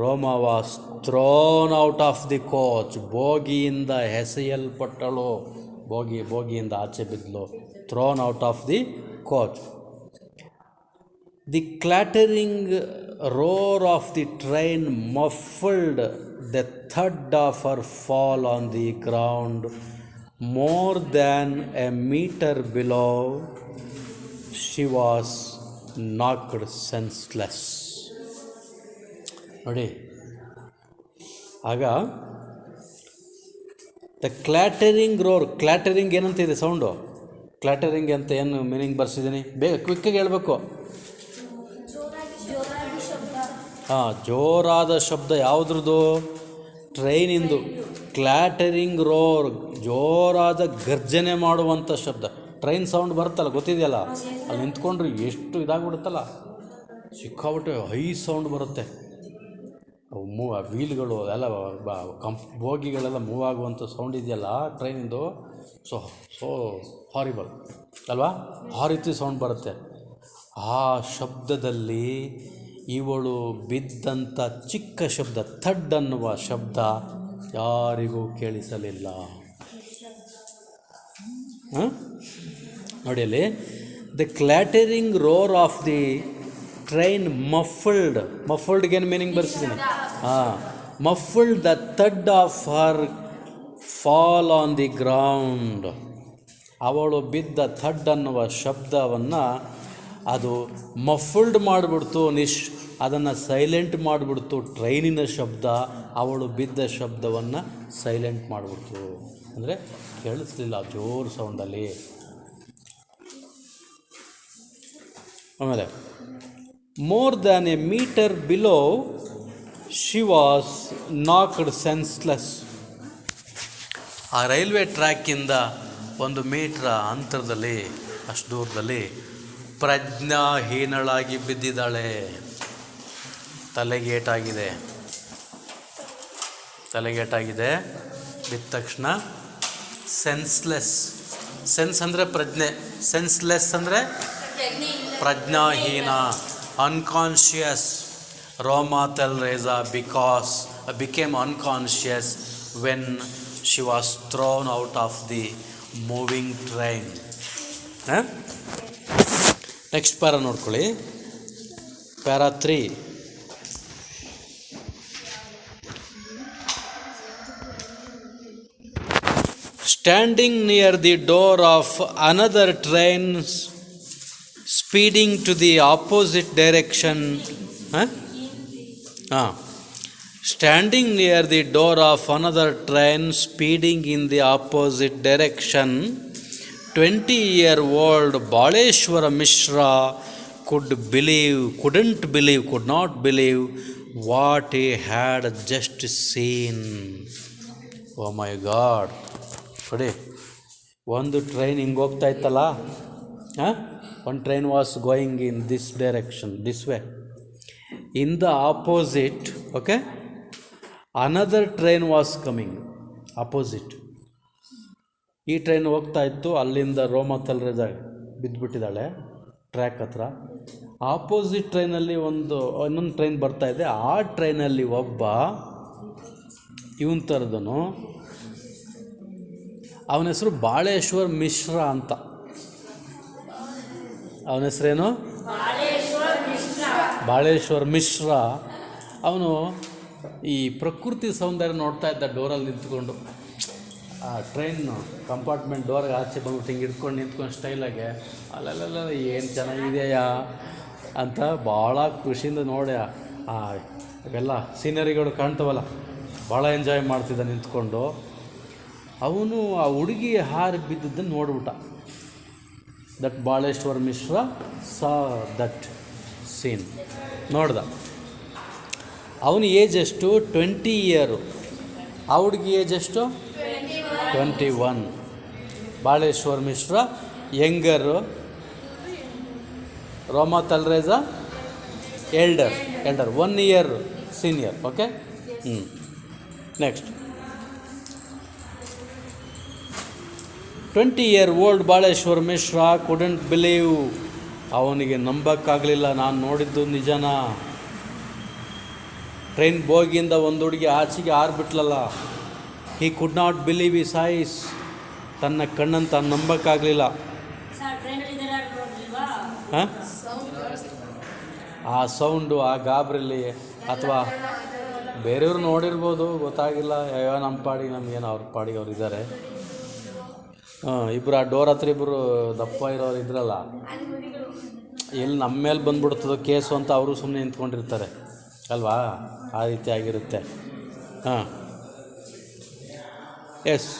Roma was thrown out of the coach. ಬೋಗಿಯಿಂದ ಎಸೆಯಲ್ಪಟ್ಟಳು, ಬೋಗಿಯಿಂದ ಆಚೆ ಬಿದ್ದಲು. Thrown out of the coach. The clattering roar of the train muffled the thud of her fall on the ground. More than a meter below, she was knocked senseless. ನೋಡಿ, ಆಗ the clattering ರೋರ್. ಕ್ಲಾಟರಿಂಗ್ ಏನಂತ ಇದೆ sound? ಕ್ಲಾಟರಿಂಗ್ ಅಂತ ಏನು meaning ಬರ್ಸಿದ್ದೀನಿ? ಬೇಗ ಕ್ವಿಕ್ಕಾಗಿ ಹೇಳಬೇಕು. ಜೋರಾದ ಶಬ್ದ. ಯಾವುದ್ರದ್ದು? ಟ್ರೈನಿಂದು. ಕ್ಲಾಟರಿಂಗ್ ರೋರ್, ಜೋರಾದ ಗರ್ಜನೆ ಮಾಡುವಂಥ ಶಬ್ದ. ಟ್ರೈನ್ ಸೌಂಡ್ ಬರುತ್ತಲ್ಲ, ಗೊತ್ತಿದೆಯಲ್ಲ, ಅಲ್ಲಿ ನಿಂತ್ಕೊಂಡ್ರೆ ಎಷ್ಟು ಇದಾಗ್ಬಿಡುತ್ತಲ್ಲ, ಸಿಕ್ಕಾಬಿಟ್ಟು ಹೈ ಸೌಂಡ್ ಬರುತ್ತೆ. ಅವು ವೀಲ್ಗಳು ಎಲ್ಲ ಬೋಗಿಗಳೆಲ್ಲ ಮೂವ್ ಆಗುವಂಥ ಸೌಂಡ್ ಇದೆಯಲ್ಲ ಟ್ರೈನಿಂದು, ಸೊ ಹಾರಿಬಲ್ ಅಲ್ವಾ? ಆ ರೀತಿ ಸೌಂಡ್ ಬರುತ್ತೆ. ಆ ಶಬ್ದದಲ್ಲಿ ಇವಳು ಬಿದ್ದಂಥ ಚಿಕ್ಕ ಶಬ್ದ, ಥಡ್ ಅನ್ನುವ ಶಬ್ದ ಯಾರಿಗೂ ಕೇಳಿಸಲಿಲ್ಲ. ನೋಡಿ ಅಲ್ಲಿ, the clattering roar of the train ಮಫಲ್ಡ್ಗೇನು ಮೀನಿಂಗ್ ಬರ್ಸಿದ್ದೀನಿ? Muffled the thud of her fall on the ground. ಅವಳು ಬಿದ್ದ ಥಡ್ ಅನ್ನುವ ಶಬ್ದವನ್ನು ಅದು ಮಫಲ್ಡ್ ಮಾಡಿಬಿಡ್ತು, ಅದನ್ನು ಸೈಲೆಂಟ್ ಮಾಡಿಬಿಡ್ತು. ಟ್ರೈನಿನ ಶಬ್ದ ಅವಳು ಬಿದ್ದ ಶಬ್ದವನ್ನು ಸೈಲೆಂಟ್ ಮಾಡಿಬಿಡ್ತು, ಅಂದರೆ ಕೇಳಿಸ್ಲಿಲ್ಲ ಜೋರು ಸೌಂಡಲ್ಲಿ. ಆಮೇಲೆ more than a metre below she was knocked senseless. ಆ ರೈಲ್ವೆ ಟ್ರ್ಯಾಕಿಂದ 1 ಮೀಟ್ರ ಅಂತರದಲ್ಲಿ, ಅಷ್ಟು ದೂರದಲ್ಲಿ ಪ್ರಜ್ಞಾಹೀನಳಾಗಿ ಬಿದ್ದಿದ್ದಾಳೆ. ತಲೆಗೇಟಾಗಿದೆ. ಬಿದ್ದ ತಕ್ಷಣ ಸೆನ್ಸ್ಲೆಸ್. ಸೆನ್ಸ್ ಅಂದರೆ ಪ್ರಜ್ಞೆ, ಸೆನ್ಸ್ಲೆಸ್ ಅಂದರೆ ಪ್ರಜ್ಞಾಹೀನ, unconscious. Roma Talreja became unconscious when she was thrown out of the moving train. Next para ನೋಡ್ಕೊಳ್ಳಿ, para 3. Standing near the door of another train speeding to the opposite direction. Standing near the door of another train speeding in the opposite direction, 20-year-old Baleshwara Mishra could not believe what he had just seen. Oh my God. ನೋಡಿ, ಒಂದು train ಹಿಂಗೆ ಹೋಗ್ತಾ ಇತ್ತಲ್ಲ, one train was going in this direction, this way. In the opposite, okay, another train was coming, opposite. ಈ train ಹೋಗ್ತಾ ಇತ್ತು, ಅಲ್ಲಿಂದ ರೋಮಾ ತೆಲ್ರೇಸಾ ಬಿದ್ದುಬಿಟ್ಟಿದ್ದಾಳೆ track ಹತ್ರ. ಆಪೋಸಿಟ್ ಟ್ರೈನಲ್ಲಿ ಇನ್ನೊಂದು ಟ್ರೈನ್ ಬರ್ತಾ ಇದೆ. ಆ ಟ್ರೈನಲ್ಲಿ ಒಬ್ಬ ಇವನ್ ಥರದನು, ಅವನ ಹೆಸರು ಬಾಳೇಶ್ವರ್ ಮಿಶ್ರಾ ಅಂತ. ಅವನ ಹೆಸರೇನು? ಬಾಳೇಶ್ವರ್ ಮಿಶ್ರಾ. ಅವನು ಈ ಪ್ರಕೃತಿ ಸೌಂದರ್ಯ ನೋಡ್ತಾ ಇದ್ದ ಡೋರಲ್ಲಿ ನಿಂತ್ಕೊಂಡು. ಆ ಟ್ರೈನ್ ಕಂಪಾರ್ಟ್ಮೆಂಟ್ ಡೋರ್ಗೆ ಆಚೆ ಬಂದ್ಬಿಟ್ಟು ಹಿಂಗೆ ನಿಂತ್ಕೊಂಡು ಸ್ಟೈಲಾಗೆ, ಅಲ್ಲೆಲ್ಲ ಏನು ಚೆನ್ನಾಗಿದೆಯಾ ಅಂತ ಭಾಳ ಖುಷಿಯಿಂದ ನೋಡಿ ಅವೆಲ್ಲ ಸೀನರಿಗಳು ಕಾಣ್ತವಲ್ಲ, ಭಾಳ ಎಂಜಾಯ್ ಮಾಡ್ತಿದ್ದ ನಿಂತ್ಕೊಂಡು. ಅವನು ಆ ಹುಡುಗಿ ಹಾರಿ ಬಿದ್ದದ್ದನ್ನು ನೋಡ್ಬಿಟ್ಟ. That Baleshwar Mishra saw that scene, ನೋಡ್ದ. ಅವನ ಏಜ್ ಎಷ್ಟು? 20 ಇಯರು. ಆ ಹುಡುಗಿ ಏಜ್ ಎಷ್ಟು? 21. Baleshwar Mishra younger, Roma Talreja elder 1 year senior. Okay. Next 20-year-old Baleshwar Mishra couldn't believe. ಅವನಿಗೆ ನಂಬಕ್ಕಾಗಲಿಲ್ಲ, ನಾನು ನೋಡಿದ್ದು ನಿಜನಾ. ಟ್ರೈನ್ ಬೋಗಿಯಿಂದ ಒಂದು ಹುಡುಗಿ ಆಚೆಗೆ ಆರ್ಬಿಟ್ಲಲ್ಲ. He could not believe his eyes. ತನ್ನ ಕಣ್ಣನ್ನು ತಾನು ನಂಬಕ್ಕಾಗಲಿಲ್ಲ. ಆ ಸೌಂಡು, ಆ ಗಾಬರಿಲಿ, ಅಥವಾ ಬೇರೆಯವ್ರು ನೋಡಿರ್ಬೋದು, ಗೊತ್ತಾಗಿಲ್ಲ. ಅಯ್ಯೋ ನಮ್ಮ ಪಾಡಿಗೆ ನಮಗೇನು, ಅವ್ರ ಪಾಡಿಗೆ ಅವ್ರು ಇದ್ದಾರೆ. ಇಬ್ಬರು ಆ ಡೋರ್ ಹತ್ರ ಇಬ್ಬರು ದಪ್ಪ ಇರೋರು ಇದ್ರಲ್ಲ, ಎಲ್ಲಿ ನಮ್ಮ ಮೇಲೆ ಬಂದ್ಬಿಡ್ತದೋ ಕೇಸು ಅಂತ ಅವರು ಸುಮ್ಮನೆ ನಿಂತ್ಕೊಂಡಿರ್ತಾರೆ ಅಲ್ವಾ, ಆ ರೀತಿ ಆಗಿರುತ್ತೆ. Yes,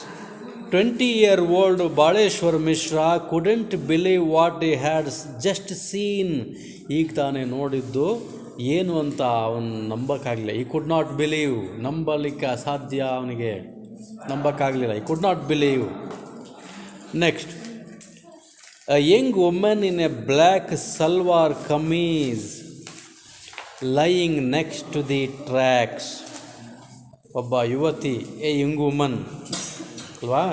20-year-old Baleshwar Mishra couldn't believe what he had just seen. ಈಗ ತಾನೇ ನೋಡಿದ್ದು ಏನು ಅಂತ ಅವನು ನಂಬಕ್ಕಾಗಲಿಲ್ಲ. ಈ ಕುಡ್ ನಾಟ್ ಬಿಲೀವ್, ನಂಬಲಿಕ್ಕೆ ಅಸಾಧ್ಯ, ಅವನಿಗೆ ನಂಬಕ್ಕಾಗಲಿಲ್ಲ. ಈ ಕುಡ್ not believe. Next, a young woman in a black salwar kameez lying next to the tracks. ಒಬ್ಬ ಯುವತಿ, ಎ ಯಂಗ್ ವುಮನ್ ಅಲ್ವಾ,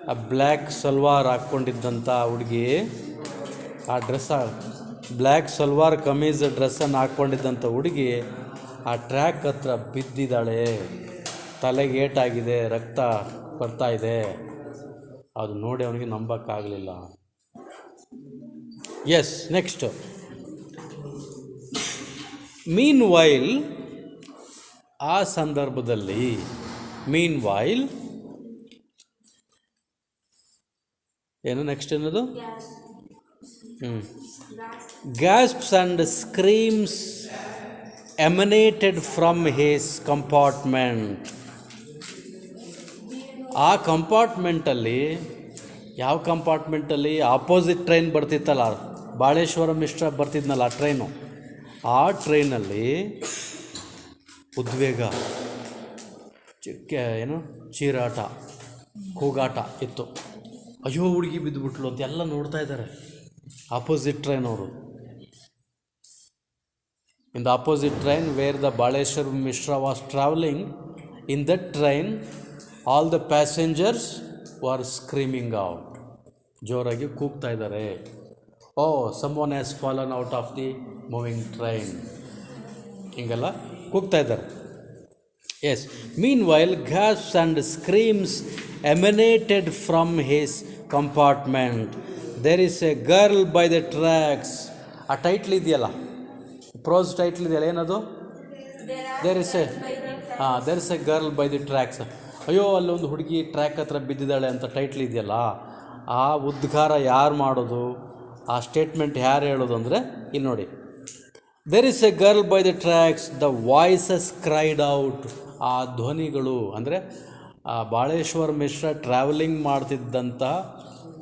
ಆ ಬ್ಲ್ಯಾಕ್ ಸಲ್ವಾರ್ ಹಾಕ್ಕೊಂಡಿದ್ದಂಥ ಹುಡುಗಿ, ಆ ಬ್ಲ್ಯಾಕ್ ಸಲ್ವಾರ್ ಕಮೀಜ್ ಡ್ರೆಸ್ಸನ್ನು ಹಾಕ್ಕೊಂಡಿದ್ದಂಥ ಹುಡುಗಿ ಆ ಟ್ರ್ಯಾಕ್ ಹತ್ರ ಬಿದ್ದಿದ್ದಾಳೆ. ತಲೆಗೆ ಏಟಾಗಿದೆ, ರಕ್ತ ಬರ್ತಾ ಇದೆ. ಅದು ನೋಡಿ ಅವನಿಗೆ ನಂಬಕ್ಕಾಗಲಿಲ್ಲ. Yes, next. ಮೀನ್ ವೈಲ್, ಆ ಸಂದರ್ಭದಲ್ಲಿ ಮೀನ್ ವೈಲ್ ಏನು ನೆಕ್ಸ್ಟ್ ಅನ್ನೋದು? gasps and screams emanated from his compartment. ಆ ಕಂಪಾರ್ಟ್ಮೆಂಟಲ್ಲಿ, ಯಾವ ಕಂಪಾರ್ಟ್ಮೆಂಟಲ್ಲಿ? ಆಪೋಸಿಟ್ ಟ್ರೈನ್ ಬರ್ತಿತ್ತಲ್ಲ ಬಾಳೇಶ್ವರ ಮಿಶ್ರ ಬರ್ತಿದ್ನಲ್ಲ ಆ ಟ್ರೈನು, ಆ ಟ್ರೈನಲ್ಲಿ ಉದ್ವೇಗ, ಏನು ಚೀರಾಟ, ಕೂಗಾಟ ಇತ್ತು. ಅಯ್ಯೋ ಹುಡುಗಿ ಬಿದ್ದುಬಿಟ್ಲು ಅಂತ ಎಲ್ಲ ನೋಡ್ತಾ ಇದ್ದಾರೆ ಆಪೋಸಿಟ್ ಟ್ರೈನ್ ಅವರು. In the opposite train where the Baleshwar Mishra was travelling, in that train all the passengers were screaming out. ಜೋರಾಗಿ ಕೂಗ್ತಾ ಇದ್ದಾರೆ, oh someone has fallen out of the moving train, ಹಿಂಗೆಲ್ಲ ಕೂಗ್ತಾ ಇದ್ದಾರೆ. Yes, meanwhile gasps and screams emanated from his compartment. There is a girl by the tracks. ಆ title ಇದೆಯಲ್ಲ, prose title ಇದೆಯಲ್ಲ, ಏನದು? There is a girl by the tracks. ಅಯ್ಯೋ ಅಲ್ಲೊಂದು ಹುಡುಗಿ ಟ್ರ್ಯಾಕ್ ಹತ್ರ ಬಿದ್ದಿದ್ದಾಳೆ ಅಂತ ಟೈಟ್ಲ್ ಇದೆಯಲ್ಲ, ಆ ಉದ್ಗಾರ ಯಾರು ಮಾಡೋದು, ಆ ಸ್ಟೇಟ್ಮೆಂಟ್ ಯಾರು ಹೇಳೋದು ಅಂದರೆ ಇಲ್ಲಿ ನೋಡಿ. There is a girl by the tracks, the voices cried out. ಆ ಧ್ವನಿಗಳು ಅಂದರೆ ಆ ಬಾಳೇಶ್ವರ ಮಿಶ್ರಾ ಟ್ರಾವೆಲಿಂಗ್ ಮಾಡ್ತಿದ್ದಂಥ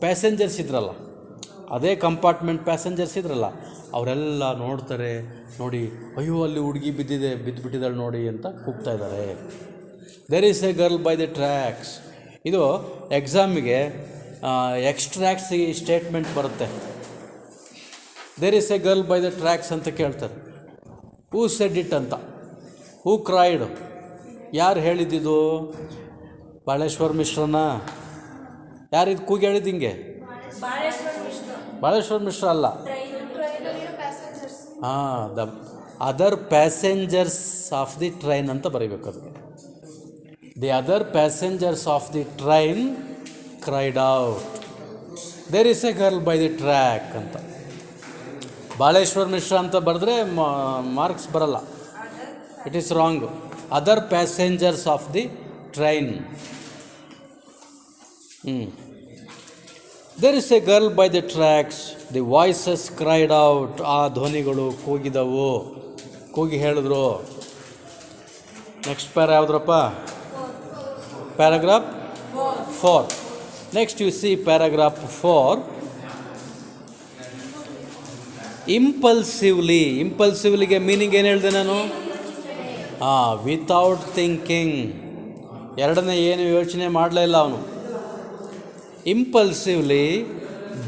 ಪ್ಯಾಸೆಂಜರ್ಸ್ ಇದ್ರಲ್ಲ, ಅದೇ ಕಂಪಾರ್ಟ್ಮೆಂಟ್ ಪ್ಯಾಸೆಂಜರ್ಸ್ ಇದ್ರಲ್ಲ, ಅವರೆಲ್ಲ ನೋಡ್ತಾರೆ, ನೋಡಿ ಅಯ್ಯೋ ಅಲ್ಲಿ ಹುಡುಗಿ ಬಿದ್ದುಬಿಟ್ಟಿದ್ದಾಳೆ ನೋಡಿ ಅಂತ ಕೂಗ್ತಾ ಇದ್ದಾರೆ. There is a girl by the tracks. ಇದು ಎಕ್ಸಾಮಿಗೆ ಎಕ್ಸ್ಟ್ರಾಕ್ಟ್ಸ್ ಈ ಸ್ಟೇಟ್ಮೆಂಟ್ ಬರುತ್ತೆ. There is a girl by the tracks ಅಂತ ಕೇಳ್ತಾರೆ. ಹೂ ಸೆಡ್ ಇಟ್ ಅಂತ, ಹೂ ಕ್ರೈಡ್, ಯಾರು ಹೇಳಿದ್ದಿದು? ಬಾಳೇಶ್ವರ ಮಿಶ್ರನ? ಯಾರಿದು ಕೂಗಿ ಹೇಳಿದ್ದು ಹಿಂಗೆ? ಬಾಳೇಶ್ವರ ಮಿಶ್ರ ಅಲ್ಲ. The other passengers of the train ಅಂತ ಬರೀಬೇಕು ಅದಕ್ಕೆ. The other passengers of the train cried out, there is a girl by the track ಅಂತ. ಬಾಳೇಶ್ವರ ಮಿಶ್ರ ಅಂತ ಬರೆದ್ರೆ ಮಾರ್ಕ್ಸ್ ಬರಲ್ಲ, it is wrong. Other passengers of the train. There is a girl by the tracks, the voices cried out. ಆ ಧ್ವನಿಗಳು ಕೂಗಿದವು, ಕೂಗಿ ಹೇಳಿದ್ರು. Next para ಯಾವುದ್ರಪ್ಪ? Paragraph 4. Next you see paragraph 4. ಇಂಪಲ್ಸಿವ್ಲಿ. ಇಂಪಲ್ಸಿವ್ಲಿಗೆ meaning ಏನು ಹೇಳಿದೆ ನಾನು? Without thinking. ಎರಡನೇ ಏನು ಯೋಚನೆ ಮಾಡಲೇ ಇಲ್ಲ ಅವನು. Impulsively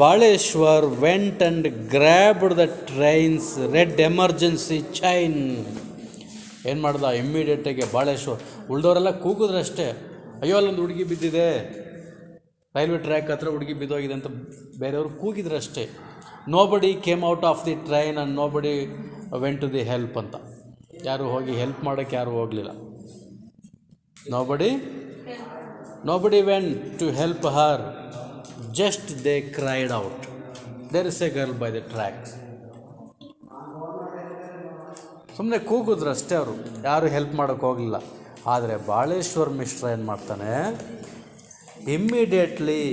Baleshwar went and grabbed the train's red emergency chain. ಏನು ಮಾಡ್ದ? ಇಮ್ಮಿಡಿಯೇಟಾಗಿ ಬಾಳೇಶ್ವರ್, ಉಳಿದವರೆಲ್ಲ ಕೂಗಿದ್ರಷ್ಟೇ, ಅಯ್ಯೋ ಅಲ್ಲೊಂದು ಹುಡುಗಿ ಬಿದ್ದಿದೆ, ರೈಲ್ವೆ ಟ್ರ್ಯಾಕ್ ಹತ್ರ ಹುಡುಗಿ ಬಿದ್ದೋಗಿದೆ ಅಂತ ಬೇರೆಯವರು ಕೂಗಿದ್ರಷ್ಟೇ. Nobody came out of the train and nobody went to the help ಅಂತ. ಯಾರು ಹೋಗಿ ಹೆಲ್ಪ್ ಮಾಡೋಕ್ಕೆ ಯಾರು ಹೋಗಲಿಲ್ಲ. Nobody went to help her, just they cried out, there is a girl by the tracks. ಸುಮ್ಮನೆ ಕೂಗಿದ್ರು ಅಷ್ಟೇ, ಅವರು ಯಾರು ಹೆಲ್ಪ್ ಮಾಡೋಕ್ಕೆ ಹೋಗಲಿಲ್ಲ. ಆದರೆ ಬಾಳೇಶ್ವರ್ ಮಿಶ್ರಾ ಏನು ಮಾಡ್ತಾನೆ? Immediately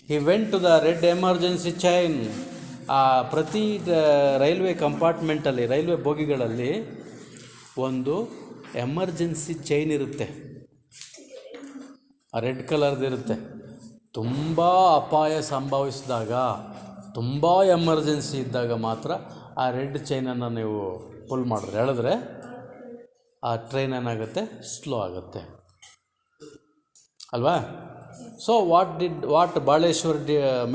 he went to the red emergency chain. ಆ ಪ್ರತಿ ರೈಲ್ವೆ ಕಂಪಾರ್ಟ್ಮೆಂಟಲ್ಲಿ, ರೈಲ್ವೆ ಬೋಗಿಗಳಲ್ಲಿ ಒಂದು ಎಮರ್ಜೆನ್ಸಿ ಚೈನ್ ಇರುತ್ತೆ, ಆ ರೆಡ್ ಕಲರ್ದಿರುತ್ತೆ. ತುಂಬ ಅಪಾಯ ಸಂಭವಿಸಿದಾಗ, ತುಂಬ ಎಮರ್ಜೆನ್ಸಿ ಇದ್ದಾಗ ಮಾತ್ರ ಆ ರೆಡ್ ಚೈನನ್ನು ನೀವು ಪುಲ್ ಮಾಡಿದ್ರೆ, ಹೇಳಿದ್ರೆ ಆ ಟ್ರೈನ್ ಏನಾಗುತ್ತೆ? ಸ್ಲೋ ಆಗುತ್ತೆ ಅಲ್ವಾ? So what Baleshwar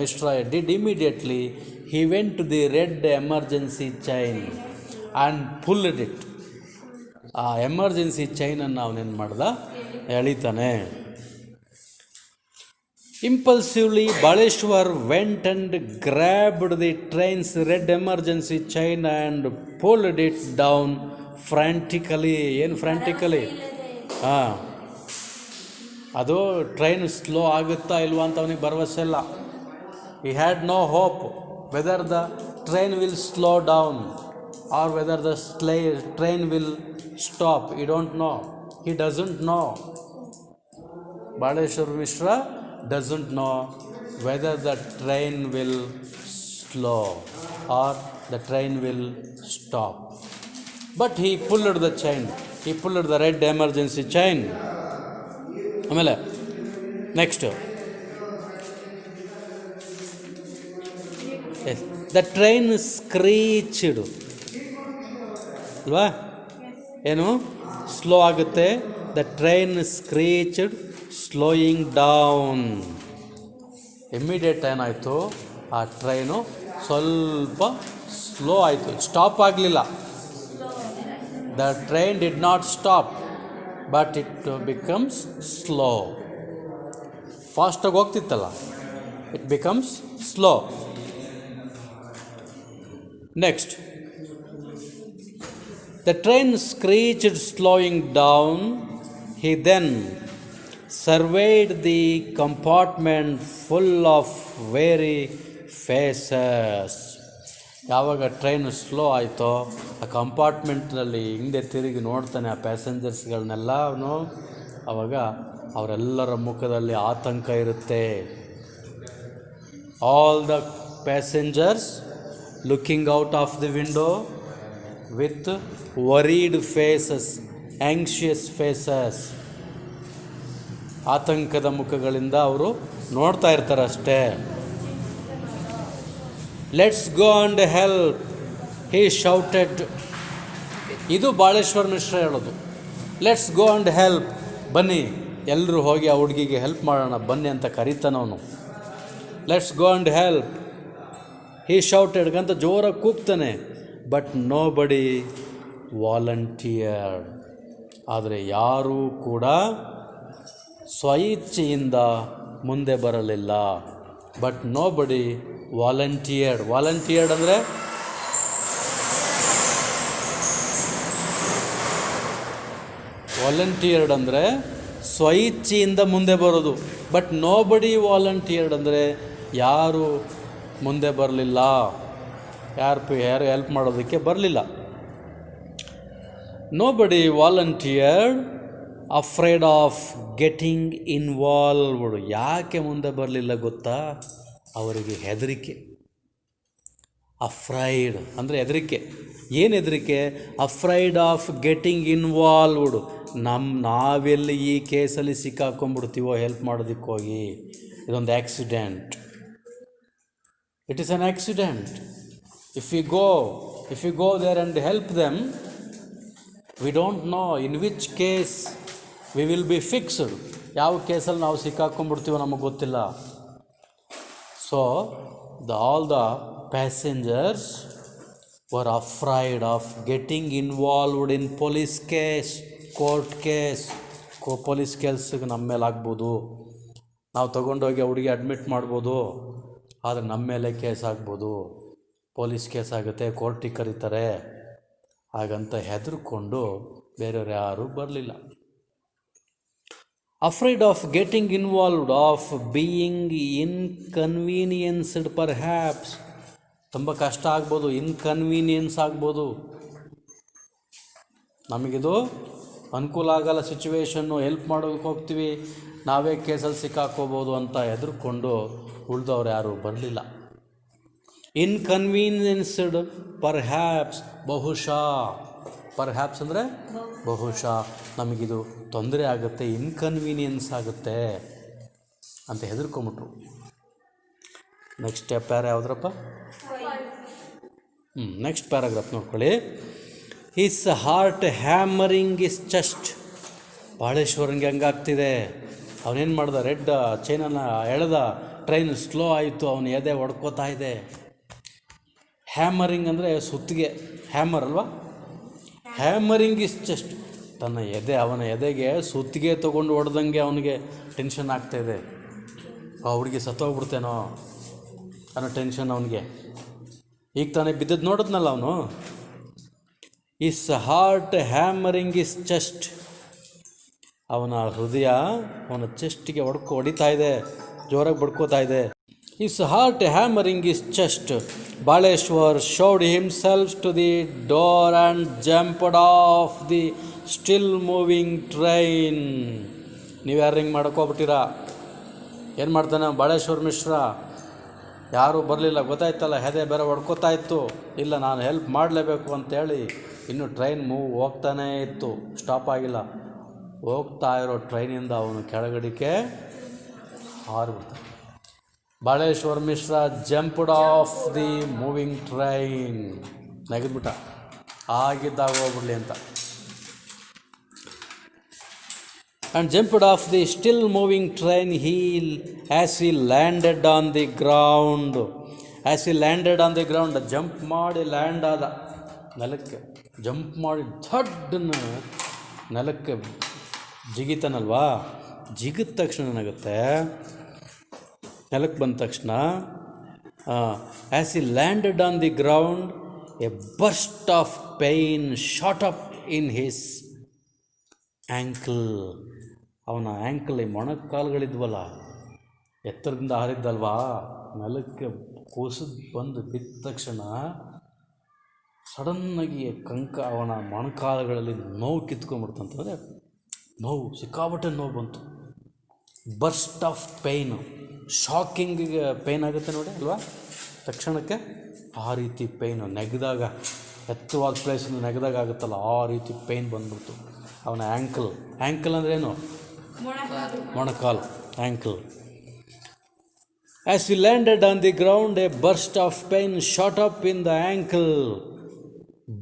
Mishra did immediately, he went to the red emergency chain and pulled it. ಆ ಎಮರ್ಜೆನ್ಸಿ ಚೈನನ್ನು ಅವನೇನು ಮಾಡ್ದ? ಎಳಿತಾನೆ. Impulsively Baleshwar went and grabbed the train's red emergency chain and pulled it down frantically. ಏನು frantically? ಅದು train slow ಆಗುತ್ತಾ ಇಲ್ವಾ ಅಂತ ಅವನಿಗೆ ಭರವಸೆ ಇಲ್ಲ. he had no hope whether the train will slow down or whether the train will stop. He don't know. He doesn't know. Baleshwar Mishra doesn't know whether the train will slow or the train will stop. But he pulled the chain. He pulled the red emergency chain. ಆಮೇಲೆ next yes the train screeched ಅಲ್ವಾ, ಏನು slow ಆಗುತ್ತೆ. The train screeched slowing down. Immediate ಏನಾಯಿತು, ಆ train ಸ್ವಲ್ಪ slow ಆಯಿತು, stop ಆಗಲಿಲ್ಲ. The train did not stop but it becomes slow. ಫಾಸ್ಟಾಗಿ ಹೋಗ್ತಿತ್ತಲ್ಲ, it becomes slow. Next, the train screeched slowing down. He then surveyed the compartment full of weary faces. ಯಾವಾಗ train slow ಆಯಿತೋ ಆ ಕಂಪಾರ್ಟ್ಮೆಂಟ್ನಲ್ಲಿ ಹಿಂದೆ ತಿರುಗಿ ನೋಡ್ತಾನೆ ಆ ಪ್ಯಾಸೆಂಜರ್ಸ್ಗಳನ್ನೆಲ್ಲನೂ. ಆವಾಗ ಅವರೆಲ್ಲರ ಮುಖದಲ್ಲಿ ಆತಂಕ ಇರುತ್ತೆ. All the passengers looking out of the window with worried faces, anxious faces. ಆತಂಕದ ಮುಖಗಳಿಂದ ಅವರು ನೋಡ್ತಾ ಇರ್ತಾರೆ ಅಷ್ಟೇ. Let's go and help, he shouted. ಇದು ಬಾಳೇಶ್ವರ ಮಿಶ್ರ ಹೇಳೋದು. ಲೆಟ್ಸ್ ಗೋ ಅಂಡ್ ಹೆಲ್ಪ್, ಬನ್ನಿ ಎಲ್ಲರೂ ಹೋಗಿ ಆ ಹುಡುಗಿಗೆ ಹೆಲ್ಪ್ ಮಾಡೋಣ ಬನ್ನಿ ಅಂತ ಕರೀತಾನವನು. Let's go and help, he shouted ಅಂತ ಜೋರಾಗಿ ಕೂಗ್ತಾನೆ. But nobody volunteer. ಆದರೆ ಯಾರೂ ಕೂಡ ಸ್ವಇಚ್ಛೆಯಿಂದ ಮುಂದೆ ಬರಲಿಲ್ಲ. But nobody volunteered. Volunteered ಅಂದರೆ ಸ್ವಇಚ್ಛೆಯಿಂದ ಮುಂದೆ ಬರೋದು. ಬಟ್ ನೋ ಬಡಿ ವಾಲಂಟಿಯರ್ಡ್ ಅಂದರೆ ಯಾರು ಮುಂದೆ ಬರಲಿಲ್ಲ, ಯಾರು ಹೆಲ್ಪ್ ಮಾಡೋದಕ್ಕೆ ಬರಲಿಲ್ಲ. ನೋ ಬಡಿ volunteered afraid of getting involved. ಯಾಕೆ ಮುಂದೆ ಬರಲಿಲ್ಲ ಗೊತ್ತಾ? ಅವರಿಗೆ ಹೆದರಿಕೆ. ಅಫ್ರೈಡ್ ಅಂದರೆ ಹೆದರಿಕೆ. ಏನು ಹೆದರಿಕೆ? Afraid of getting involved. ನಾವೆಲ್ಲಿ ಈ ಕೇಸಲ್ಲಿ ಸಿಕ್ಕಾಕೊಂಡ್ಬಿಡ್ತೀವೋ ಹೆಲ್ಪ್ ಮಾಡೋದಕ್ಕೆ ಹೋಗಿ. ಇದೊಂದು accident. It is an accident. If we go there and help them, we don't know in which case we will be fixed. ಯಾವ ಕೇಸಲ್ಲಿ ನಾವು ಸಿಕ್ಕಾಕೊಂಡ್ಬಿಡ್ತೀವೋ ನಮಗೆ ಗೊತ್ತಿಲ್ಲ. So all the passengers were afraid of getting involved in police case, court case. Police ಕೇಸ್ಗೆ ನಮ್ಮ ಮೇಲೆ ಆಗ್ಬೋದು. ನಾವು ತೊಗೊಂಡೋಗಿ ಹುಡುಗಿ ಅಡ್ಮಿಟ್ ಮಾಡ್ಬೋದು, ಆದರೆ ನಮ್ಮ ಮೇಲೆ ಕೇಸ್ ಆಗ್ಬೋದು, ಪೊಲೀಸ್ ಕೇಸ್ ಆಗುತ್ತೆ, ಕೋರ್ಟಿಗೆ ಕರೀತಾರೆ. ಹಾಗಂತ ಹೆದರ್ಕೊಂಡು ಬೇರೆಯವ್ರು ಯಾರೂ ಬರಲಿಲ್ಲ. Afraid of getting involved, of being inconvenienced perhaps. ತುಂಬ ಕಷ್ಟ ಆಗ್ಬೋದು, ಇನ್ಕನ್ವೀನಿಯನ್ಸ್ ಆಗ್ಬೋದು, ನಮಗಿದು ಅನುಕೂಲ ಆಗಲ್ಲ ಸಿಚುವೇಶನ್ನು, ಹೆಲ್ಪ್ ಮಾಡೋದಕ್ಕೆ ಹೋಗ್ತೀವಿ, ನಾವೇ ಕೇಸಲ್ಲಿ ಸಿಕ್ಕಾಕೋಬೋದು ಅಂತ ಹೆದರ್ಕೊಂಡು ಉಳಿದವ್ರು ಯಾರೂ ಬರಲಿಲ್ಲ. ಇನ್ಕನ್ವೀನಿಯನ್ಸ್ಡ್ ಪರ್ಹ್ಯಾಪ್ಸ್, ಬಹುಶಃ. ಪರ್ಹ್ಯಾಪ್ಸ್ ಅಂದರೆ ಬಹುಶಃ ನಮಗಿದು ತೊಂದರೆ ಆಗುತ್ತೆ, ಇನ್ಕನ್ವೀನಿಯನ್ಸ್ ಆಗುತ್ತೆ ಅಂತ ಹೆದರ್ಕೊಂಬಿಟ್ರು. ನೆಕ್ಸ್ಟ್ ಪ್ಯಾರ ಯಾವುದ್ರಪ್ಪ? ನೆಕ್ಸ್ಟ್ ಪ್ಯಾರಾಗ್ರಾಫ್ ನೋಡ್ಕೊಳ್ಳಿ. His heart hammering is chest. ಬಾಳೇಶ್ವರಂಗೆ ಹಂಗಾಗ್ತಿದೆ. ಅವನೇನು ಮಾಡ್ದ? ರೆಡ್ ಚೈನನ್ನು ಎಳೆದ, ಟ್ರೈನ್ ಸ್ಲೋ ಆಯಿತು, ಅವನ ಎದೆ ಹೊಡ್ಕೋತಾ ಇದೆ. ಹ್ಯಾಮರಿಂಗ್ ಅಂದರೆ ಸುತ್ತಿಗೆ, ಹ್ಯಾಮರ್ ಅಲ್ವಾ? Hammering is chest. ಅವನ ಎದೆಗೆ ಸುತ್ತಿಗೆ ತೊಗೊಂಡು ಹೊಡೆದಂಗೆ ಅವನಿಗೆ ಟೆನ್ಷನ್ ಆಗ್ತಾಯಿದೆ. ಆ ಹುಡುಗಿ ಸತ್ತೋಗ್ಬಿಡ್ತೇನೋ ಅನ್ನೋ ಟೆನ್ಷನ್ ಅವನಿಗೆ. ಈಗ ತಾನೇ ಬಿದ್ದದ್ದು ನೋಡಿದ್ನಲ್ಲ ಅವನು. Is heart hammering is chest. ಅವನ ಹೃದಯ ಅವನ ಚೆಸ್ಟಿಗೆ ಹೊಡಿತಾ ಇದೆ, ಜೋರಾಗಿ ಬಡ್ಕೋತಾ ಇದೆ. His heart hammering his chest, Baleshwar showed himself to the door and jumped off the still moving train. ನೀವು ಯಾರು ಹಿಂಗೆ ಮಾಡ್ಕೊಬಿಟ್ಟಿರಾ? ಏನು ಮಾಡ್ತಾನೆ ಬಾಳೇಶ್ವರ ಮಿಶ್ರ? ಯಾರೂ ಬರಲಿಲ್ಲ, ಗೊತ್ತಾಯ್ತಲ್ಲ, ಹೆದೆ ಬೇರೆ ಹೊಡ್ಕೋತಾ ಇತ್ತು. ಇಲ್ಲ, ನಾನು ಹೆಲ್ಪ್ ಮಾಡಲೇಬೇಕು ಅಂತೇಳಿ ಇನ್ನು ಟ್ರೈನ್ ಹೋಗ್ತಾನೇ ಇತ್ತು, ಸ್ಟಾಪ್ ಆಗಿಲ್ಲ. ಹೋಗ್ತಾ ಇರೋ ಟ್ರೈನಿಂದ ಅವನು ಕೆಳಗಡಿಕೆ ಹಾರಿಬಿಡ್ತಾನೆ. Baleshwar Mishra jumped off the moving train, ನೆಗೆದ್ಬಿಟ್ಟ, ಆಗಿದ್ದಾಗ ಹೋಗ್ಬಿಡ್ಲಿ ಅಂತ. And jumped off the still moving train as he landed on the ground. Jump ಮಾಡಿ ಲ್ಯಾಂಡ್ ಆದ ನೆಲಕ್ಕೆ, ಜಂಪ್ ಮಾಡಿ ಥಡ್ಡನ್ನು ನೆಲಕ್ಕೆ ಜಿಗಿತಾನಲ್ವಾ, ಜಿಗಿದ ತಕ್ಷಣ ಏನಾಗುತ್ತೆ, ನೆಲಕ್ಕೆ ಬಂದ ತಕ್ಷಣ as he landed on the ground a burst of pain shot up in his ankle. ಅವನ ಆ್ಯಂಕಲ್, ಈ ಮೊಣಕಾಲುಗಳಿದ್ವಲ್ಲ, ಎತ್ತರದಿಂದ ಹಾರಿದ್ದಲ್ವಾ, ನೆಲಕ್ಕೆ ಕುಸಿದು ಬಂದು ಬಿದ್ದ ತಕ್ಷಣ ಸಡನ್ನಾಗಿ ಅವನ ಮೊಣಕಾಲುಗಳಲ್ಲಿ ನೋವು ಕಿತ್ಕೊಂಡ್ಬಿಡ್ತಂತಂದರೆ, ನೋವು ಸಿಕ್ಕಾಪಟ್ಟೆ ನೋವು ಬಂತು. ಬರ್ಸ್ಟ್ ಆಫ್ ಪೇಯ್ನು, ಶಾಕಿಂಗಿಗೆ ಪೇಯ್ನ್ ಆಗುತ್ತೆ ನೋಡಿ ಅಲ್ವಾ, ತಕ್ಷಣಕ್ಕೆ ಆ ರೀತಿ ಪೇಯ್ನು, ನೆಗೆದಾಗ ಎತ್ತರವಾದ ಪ್ಲೇಸಿಂದ ನೆಗೆದಾಗ ಆಗುತ್ತಲ್ಲ, ಆ ರೀತಿ ಪೇಯ್ನ್ ಬಂದ್ಬಿಡ್ತು ಅವನ ಆ್ಯಂಕಲ್ ಅಂದರೆ ಏನು, ಮೊಣಕಾಲು, ankle. As he landed on the ground a burst of pain shot up in the ankle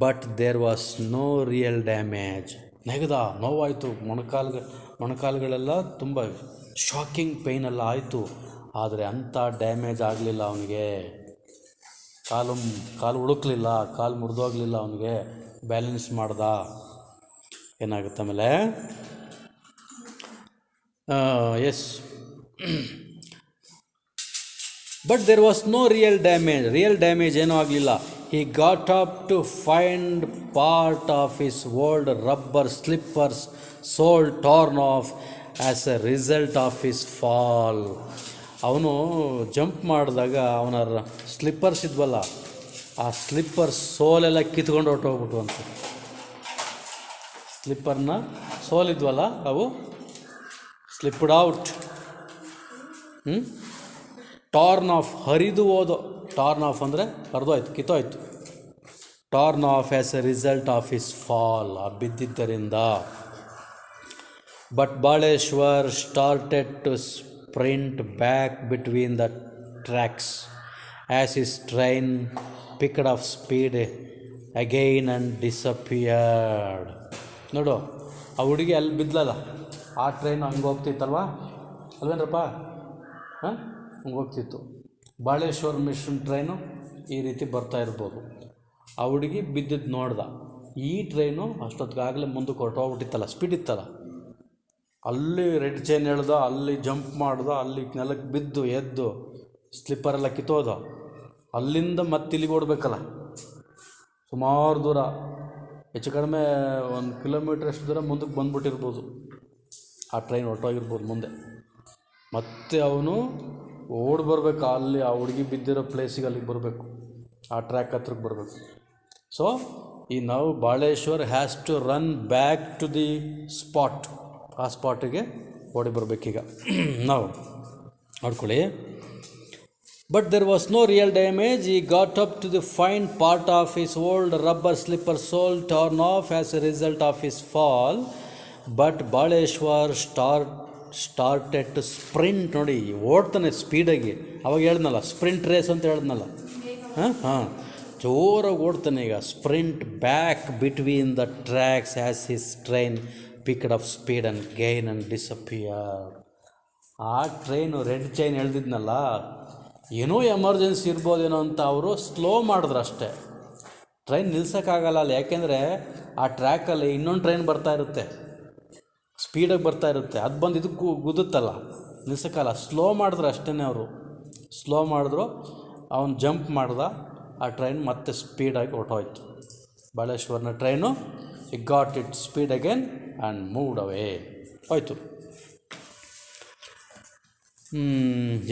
but there was no real damage. ನೆಗೆದ, ನೋವಾಯಿತು, ಮೊಣಕಾಲುಗಳೆಲ್ಲ ತುಂಬ ಶಾಕಿಂಗ್ ಪೇಯ್ನೆಲ್ಲ ಆಯಿತು, ಆದರೆ ಅಂಥ ಡ್ಯಾಮೇಜ್ ಆಗಲಿಲ್ಲ ಅವನಿಗೆ. ಕಾಲು ಹುಡುಕ್ಲಿಲ್ಲ, ಕಾಲು ಮುರಿದೋಗಲಿಲ್ಲ ಅವನಿಗೆ, ಬ್ಯಾಲೆನ್ಸ್ ಮಾಡ್ದ. ಏನಾಗುತ್ತೆ ಆಮೇಲೆ, yes, but there was no real damage ಏನೂ ಆಗಲಿಲ್ಲ. He got up to find part of his old rubber slippers sole torn off as a result of his fall. ಅವನು ಜಂಪ್ ಮಾಡಿದಾಗ ಅವನ ಸ್ಲಿಪ್ಪರ್ಸ್ ಇದ್ವಲ್ಲ, ಆ ಸ್ಲಿಪ್ಪರ್ಸ್ ಸೋಲೆಲ್ಲ ಕಿತ್ಕೊಂಡು ಹೊರಟೋಗ್ಬಿಟ್ಟು ಅಂತ. ಸ್ಲಿಪ್ಪರ್ನ ಸೋಲಿದ್ವಲ್ಲ ಅವು ಸ್ಲಿಪ್ಡ್ ಔಟ್. ಟಾರ್ನ್ ಆಫ್, ಹರಿದು ಹೋದೋ, ಟಾರ್ನ್ ಆಫ್ ಅಂದರೆ ಹರಿದೋಯ್ತು, ಕಿತ್ತೋಯ್ತು. Torn off as a result of his fall, ಆ ಬಿದ್ದಿದ್ದರಿಂದ. But Baleshwar started to sprint back between the tracks as his train picked off speed again and disappeared. ನೋಡು, ಆ ಹುಡುಗಿ ಅಲ್ಲಿ ಬಿದ್ದಲಲ್ಲ, ಆ ಟ್ರೈನ್ ಹಂಗೆ ಹೋಗ್ತಿತ್ತಲ್ವ, ಅಲ್ವೇನ್ರಪ್ಪ, ಹಂಗೆ ಹೋಗ್ತಿತ್ತು. ಬಾಳೇಶ್ವರ್ ಮಿಷನ್ ಟ್ರೈನು ಈ ರೀತಿ ಬರ್ತಾ ಇರ್ಬೋದು. ಆ ಹುಡುಗಿ ಬಿದ್ದಿದ್ದು ನೋಡ್ದ, ಈ ಟ್ರೈನು ಅಷ್ಟೊತ್ತಿಗಾಗಲೇ ಮುಂದಕ್ಕೆ ಹೊರಟೋಗ್ಬಿಟ್ಟಿತ್ತಲ್ಲ, ಸ್ಪೀಡ್ ಇತ್ತಲ್ಲ, ಅಲ್ಲಿ ರೆಡ್ ಚೈನ್ ಎಳ್ದ, ಅಲ್ಲಿ ಜಂಪ್ ಮಾಡ್ದ, ಅಲ್ಲಿ ನೆಲಕ್ಕೆ ಬಿದ್ದು ಎದ್ದು ಸ್ಲಿಪ್ಪರೆಲ್ಲ ಕಿತ್ತೋದ. ಅಲ್ಲಿಂದ ಮತ್ತೆ ಇಲ್ಲಿಗೆ ಓಡಬೇಕಲ್ಲ, ಸುಮಾರು ದೂರ, ಹೆಚ್ಚು ಕಡಿಮೆ 1 ಕಿಲೋಮೀಟ್ರ್ ಅಷ್ಟು ದೂರ ಮುಂದಕ್ಕೆ ಬಂದ್ಬಿಟ್ಟಿರ್ಬೋದು, ಆ ಟ್ರೈನ್ ಹೊರಟೋಗಿರ್ಬೋದು ಮುಂದೆ. ಮತ್ತೆ ಅವನು ಓಡಿ ಬರಬೇಕು, ಅಲ್ಲಿ ಆ ಹುಡುಗಿ ಬಿದ್ದಿರೋ ಪ್ಲೇಸಿಗೆ ಅಲ್ಲಿಗೆ ಬರಬೇಕು, ಆ ಟ್ರ್ಯಾಕ್ ಹತ್ರಕ್ಕೆ ಬರಬೇಕು. ಸೊ ಈ ನಾವು Baleshwar has to run back to the spot, ಆ ಸ್ಪಾಟಿಗೆ ಓಡಿ ಬರಬೇಕೀಗ. ನಾವು ನೋಡ್ಕೊಳ್ಳಿ. But there was no real damage. ಈ got up to the fine part of his old rubber slipper sole torn off as a result of his fall. But Baleshwar started to sprint. ನೋಡಿ, ಓಡ್ತಾನೆ ಸ್ಪೀಡಾಗಿ. ಅವಾಗ ಹೇಳ್ದನಲ್ಲ ಸ್ಪ್ರಿಂಟ್ ರೇಸ್ ಅಂತ ಹೇಳ್ದನಲ್ಲ, ಹಾಂ ಜೋರಾಗಿ ಓಡ್ತಾನೆ ಈಗ. Sprint back between the tracks as his train picked up speed and gain and disappear. ಆ train red chain ಎಳ್ದಿದ್ನಲ್ಲ, ಏನೋ ಎಮರ್ಜೆನ್ಸಿ ಇರ್ಬೋದೇನೋ ಅಂತ ಅವರು ಸ್ಲೋ ಮಾಡಿದ್ರು ಅಷ್ಟೇ. ಟ್ರೈನ್ ನಿಲ್ಸೋಕ್ಕಾಗಲ್ಲ ಅಲ್ಲಿ, ಯಾಕೆಂದರೆ ಆ ಟ್ರ್ಯಾಕಲ್ಲಿ ಇನ್ನೊಂದು ಟ್ರೈನ್ ಬರ್ತಾ ಇರುತ್ತೆ, ಸ್ಪೀಡಾಗಿ ಬರ್ತಾ ಇರುತ್ತೆ, ಅದು ಬಂದು ಇದಕ್ಕೆ ಗುದ್ದುತ್ತಲ್ಲ, ನಿಲ್ಸೋಕ್ಕಲ್ಲ. ಸ್ಲೋ ಮಾಡಿದ್ರು ಅಷ್ಟೇ ಅವರು, ಸ್ಲೋ ಮಾಡಿದ್ರು. ಅವನು ಜಂಪ್ ಮಾಡ್ದ, ಆ ಟ್ರೈನ್ ಮತ್ತೆ ಸ್ಪೀಡಾಗಿ ಹೊರಟೋಯ್ತು. ಬಾಳೇಶ್ವರ್ನ train it got it speed again and moved away, ಹೋಯ್ತು.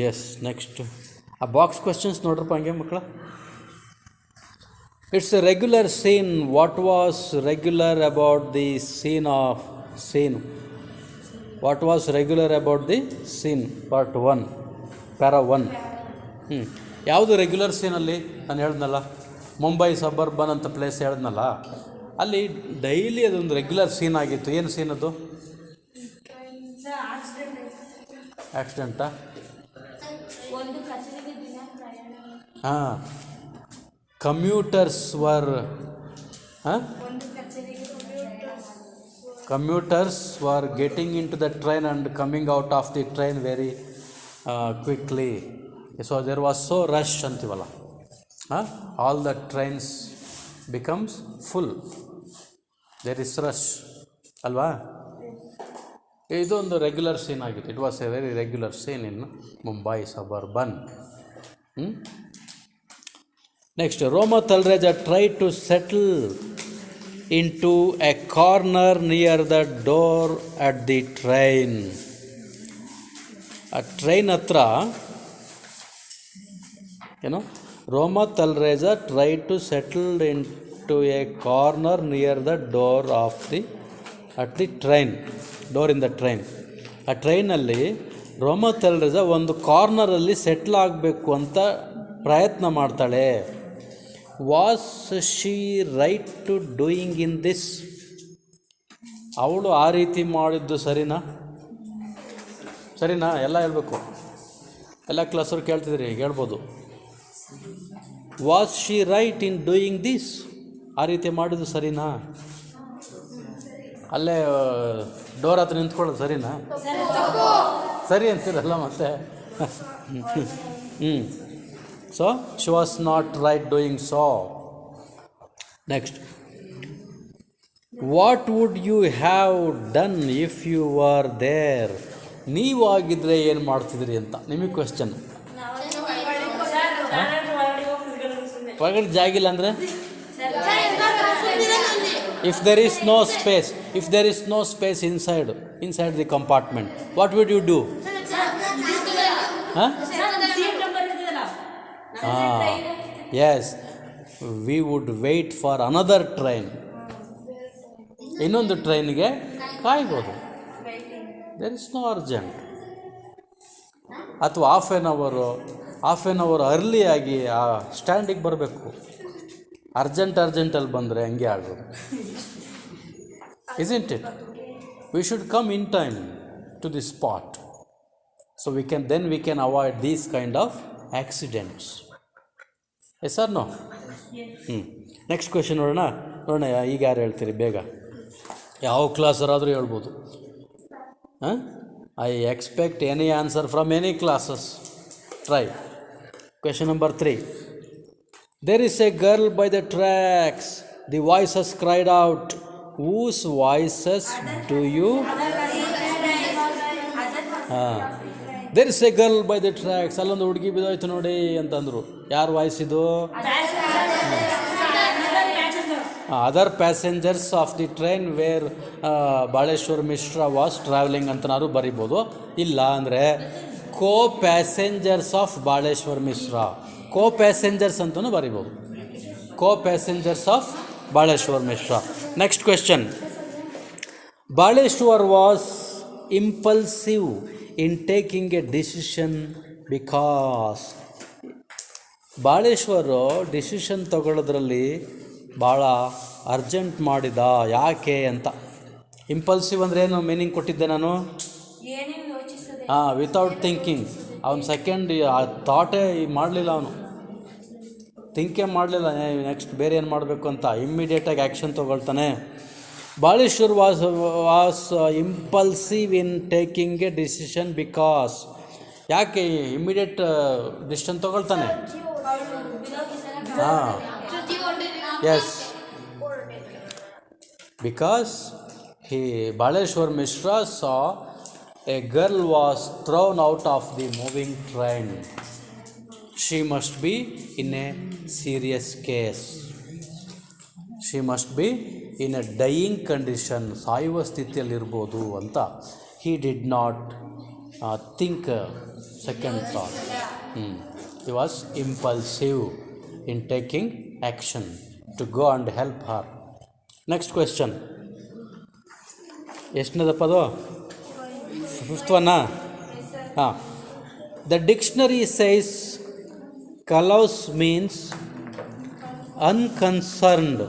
ಎಸ್, ನೆಕ್ಸ್ಟ್ ಆ ಬಾಕ್ಸ್ ಕ್ವೆಶನ್ಸ್ ನೋಡ್ರಪ್ಪ ಹಂಗೆ ಮಕ್ಕಳ. It's a regular scene. What was regular about the scene? What was regular about the scene? Part 1, para 1. ಯಾವುದು regular ಸೀನಲ್ಲಿ? ನಾನು ಹೇಳ್ದನಲ್ಲ, Mumbai suburban ಅಂತ ಪ್ಲೇಸ್ ಹೇಳ್ದನಲ್ಲ, ಅಲ್ಲಿ ಡೈಲಿ ಅದೊಂದು ರೆಗ್ಯುಲರ್ ಸೀನ್ ಆಗಿತ್ತು. ಏನು ಸೀನ್ ಅದು? ಆಕ್ಸಿಡೆಂಟಾ? ಒಂದು ಹಾಂ, ಕಮ್ಯೂಟರ್ಸ್ ವರ್ ಹಾಂ commuters were getting into the train and coming out of the train very quickly. So there was so rush antivala. All the trains becomes full. There is rush. Alva? ಇದೊಂದು regular scene ಆಗಿತ್ತು. It was a very regular scene in Mumbai suburban. Next, Roma Talreja try to settle into a corner near the door at the train. ಆ train ಹತ್ರ Roma Talreja try to settled in to a corner near the door of the at the train, door in the train. ಆ ಟ್ರೈನಲ್ಲಿ ರೋಮ ತಲ್ರೇಜ ಒಂದು ಕಾರ್ನರಲ್ಲಿ settle ಆಗಬೇಕು ಅಂತ ಪ್ರಯತ್ನ ಮಾಡ್ತಾಳೆ. Was she right to doing in this? ಅವಳು ಆ ರೀತಿ ಮಾಡಿದ್ದು ಸರಿನಾ? ಎಲ್ಲ ಹೇಳಬೇಕು. ಎಲ್ಲ ಕ್ಲಾಸವ್ರು ಕೇಳ್ತಿದ್ರಿ, ಹೇಳ್ಬೋದು. Was she right in doing this? ಆ ರೀತಿ ಮಾಡಿದ್ದು ಸರಿನಾ? ಅಲ್ಲೇ ಡೋರ್ ಹತ್ರ ನಿಂತ್ಕೊಳ್ಳೋದು ಸರಿನಾ? ಸರಿ ಅಂತೀರಲ್ಲ ಮತ್ತೆ. So, she was not right doing so. Next, what would you have done if you were there? ನೀವು ಆಗಿದ್ರೆ ಏನು ಮಾಡ್ತಿದ್ರಿ ಅಂತ ನಿಮಗೆ ಕ್ವೆಶ್ಚನ್. ಒಳಗಡೆ ಜಾಗಿಲ್ಲ ಅಂದರೆ, if there is no space inside the compartment, what would you do? Yes, we would wait for another train. ಇನ್ನೊಂದು ಟ್ರೈನ್ಗೆ ಕಾಯ್ಬೋದು. There is no urgent. ಅಥವಾ ಹಾಫ್ ಆ್ಯನ್ ಅವರ್ ಅರ್ಲಿಯಾಗಿ ಆ ಸ್ಟ್ಯಾಂಡಿಗೆ ಬರಬೇಕು. ಅರ್ಜೆಂಟಲ್ಲಿ ಬಂದರೆ ಹಂಗೆ ಆಗೋದು. isn't it? We should come in time to the spot, so we can avoid these kind of accidents. Yes or no? Next question ನೋಡೋಣ. ಈಗ ಯಾರು ಹೇಳ್ತೀರಿ ಬೇಗ? ಯಾವ ಕ್ಲಾಸರಾದರೂ ಹೇಳ್ಬೋದು. I expect any answer from any classes. Try. Question number 3. There is a girl by the tracks. The voices cried out. Whose voices do you? There is a girl by the tracks. ಅಲ್ಲೊಂದು ಹುಡುಗಿ ಬಿದ್ದೋಯ್ತು ನೋಡಿ ಅಂತಂದರು. ಯಾರು voice ಇದು? Other passengers of the train where Baleshwar Mishra was travelling ಅಂತನಾದ್ರು ಬರಿಬೋದು. ಇಲ್ಲ ಅಂದರೆ ಕೋ passengers of Baleshwar Mishra, co passengers ಅಂತಲೂ ಬರಿಬೋದು. Co passengers of Baleshwar Mishra. Next question. Baleshwar was impulsive in taking a decision because. ಬಾಳೇಶ್ವರು ಡಿಸಿಷನ್ ತಗೊಳ್ಳೋದ್ರಲ್ಲಿ ಭಾಳ ಅರ್ಜೆಂಟ್ ಮಾಡಿದ. ಯಾಕೆ ಅಂತ. ಇಂಪಲ್ಸಿವ್ ಅಂದರೆ ಏನು ಮೀನಿಂಗ್ ಕೊಟ್ಟಿದ್ದೆ ನಾನು? Without thinking. ಅವನು ಸೆಕೆಂಡ್ ಆ ಥಾಟೇ ಮಾಡಲಿಲ್ಲ, ಅವನು ಥಿಂಕೇ ಮಾಡಲಿಲ್ಲ ನೆಕ್ಸ್ಟ್ ಬೇರೆ ಏನು ಮಾಡಬೇಕು ಅಂತ. ಇಮ್ಮಿಡಿಯೇಟಾಗಿ ಆ್ಯಕ್ಷನ್ ತೊಗೊಳ್ತಾನೆ. Baleshwar was impulsive in taking a decision because. ಯಾಕೆ ಇಮ್ಮಿಡಿಯೇಟ್ ಡಿಸಿಷನ್ ತೊಗೊಳ್ತಾನೆ? Yes, because Baleshwar Mishra saw a girl was thrown out of the moving train. She must be in a serious case. She must be in a dying condition. ಸಾಯುವ ಸ್ಥಿತಿಯಲ್ಲಿರ್ಬೋದು ಅಂತ. He did not think second thought. He was impulsive in taking action to go and help her. Next question. ಎಷ್ಟನೇದಪ್ಪ ಅದು? Fifth ಒನ್ನಾ? ಹಾಂ. The dictionary says callous means unconcerned.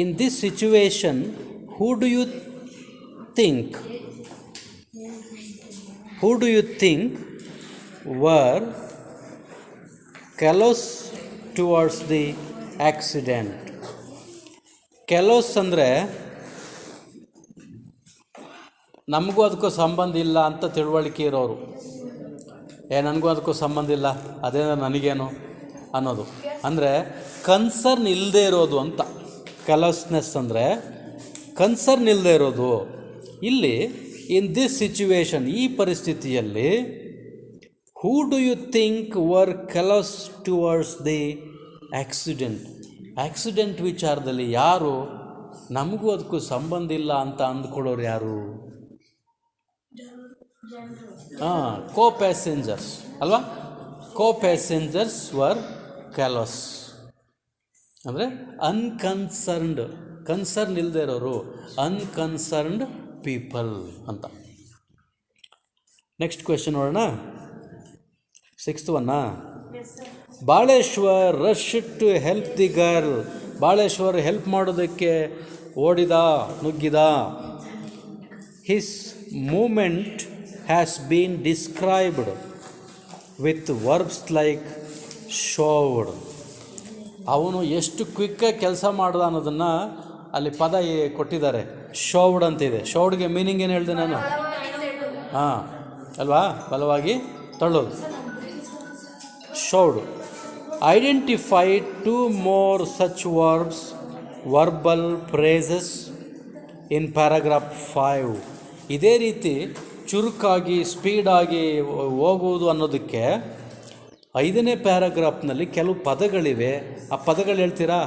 In this situation, who do you think were callous towards the accident. Callous ಅಂದರೆ ನಮಗೂ ಅದಕ್ಕೂ ಸಂಬಂಧ ಇಲ್ಲ ಅಂತ ತಿಳುವಳಿಕೆ ಇರೋರು, ನನಗೂ ಅದಕ್ಕೂ ಸಂಬಂಧ ಇಲ್ಲ, ಅದೇ ನನಗೇನು ಅನ್ನೋದು, ಅಂದರೆ ಕನ್ಸರ್ನ್ ಇಲ್ಲದೆ ಇರೋದು ಅಂತ. ಕಲೋಸ್ನೆಸ್ ಅಂದರೆ ಕನ್ಸರ್ನ್ ಇಲ್ಲದೆ ಇರೋದು. ಇಲ್ಲಿ ಇನ್ ದಿಸ್ ಸಿಚುವೇಶನ್, ಈ ಪರಿಸ್ಥಿತಿಯಲ್ಲಿ, who do you think were callous towards the accident? Accident ವಿಚಾರದಲ್ಲಿ ಯಾರು ನಮಗೂ ಅದಕ್ಕೂ ಸಂಬಂಧ ಇಲ್ಲ ಅಂತ ಅಂದ್ಕೊಳ್ಳೋರು ಯಾರು? ಕೋ ಪ್ಯಾಸೆಂಜರ್ಸ್ ಅಲ್ವಾ? ಕೋ ಪ್ಯಾಸೆಂಜರ್ಸ್ ವರ್ ಕ್ಯಾಲೋಸ್ ಅಂದರೆ ಅನ್ಕನ್ಸರ್ನ್ಡ್, ಕನ್ಸರ್ನ್ ಇಲ್ಲದೆ ಇರೋರು, ಅನ್ಕನ್ಸರ್ನ್ಡ್ ಪೀಪಲ್ ಅಂತ. ನೆಕ್ಸ್ಟ್ ಕ್ವೆಶನ್ ನೋಡೋಣ. 6th ಒನ್ನ. Baleshwar rush to help the girl. Baleshwar help ಮಾಡೋದಕ್ಕೆ ಓಡಿದ, ನುಗ್ಗಿದ. His movement has been described with verbs like shoved. ಅವನು ಎಷ್ಟು ಕ್ವಿಕ್ಕಾಗಿ ಕೆಲಸ ಮಾಡ್ದ ಅನ್ನೋದನ್ನು ಅಲ್ಲಿ ಪದ ಕೊಟ್ಟಿದ್ದಾರೆ, ಶೋವ್ಡ್ ಅಂತಿದೆ. ಶೋವ್ಡ್ಗೆ ಮೀನಿಂಗ್ ಏನು ಹೇಳಿದೆ ನಾನು? ಅಲ್ವಾ, ಬಲವಾಗಿ ತಳ್ಳೋದು, shoved. Identify 2 more such verbs, verbal phrases in paragraph 5. ಇದೇ ರೀತಿ ಚುರುಕಾಗಿ ಸ್ಪೀಡಾಗಿ ಹೋಗುವುದು ಅನ್ನೋದಕ್ಕೆ 5ನೇ ಪ್ಯಾರಾಗ್ರಾಫ್ನಲ್ಲಿ ಕೆಲವು ಪದಗಳಿವೆ. ಆ ಪದಗಳು ಹೇಳ್ತೀರಾ?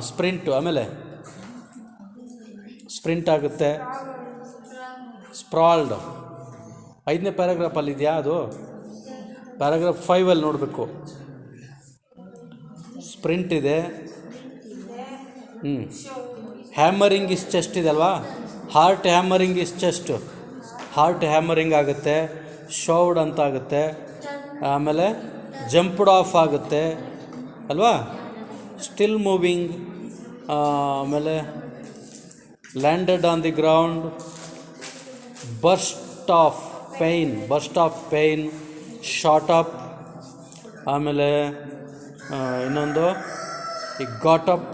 ಸ್ಪ್ರಿಂಟು, ಆಮೇಲೆ ಸ್ಪ್ರಿಂಟ್ ಆಗುತ್ತೆ, ಸ್ಪ್ರಾಲ್ಡ್. 5ನೇ ಪ್ಯಾರಾಗ್ರಾಫಲ್ಲಿ ಇದೆಯಾ ಅದು? ಪ್ಯಾರಾಗ್ರಾಫ್ 5ಅಲ್ಲಿ ನೋಡಬೇಕು. ಸ್ಪ್ರಿಂಟ್ ಇದೆ. ಹ್ಯಾಮರಿಂಗ್ ಇಸ್ ಚೆಸ್ಟ್ ಇದೆ ಅಲ್ವಾ? Heart hammering is chest, heart hammering ಆಗುತ್ತೆ, ಶೋವ್ಡ್ ಅಂತ ಆಗುತ್ತೆ. ಆಮೇಲೆ ಜಂಪ್ಡ್ ಆಫ್ ಆಗುತ್ತೆ ಅಲ್ವಾ? ಸ್ಟಿಲ್ ಮೂವಿಂಗ್, ಆಮೇಲೆ landed on the ground, burst of pain, shot up, ಆಮೇಲೆ ಇನ್ನೊಂದು ಈ ಗಾಟ್ ಅಪ್,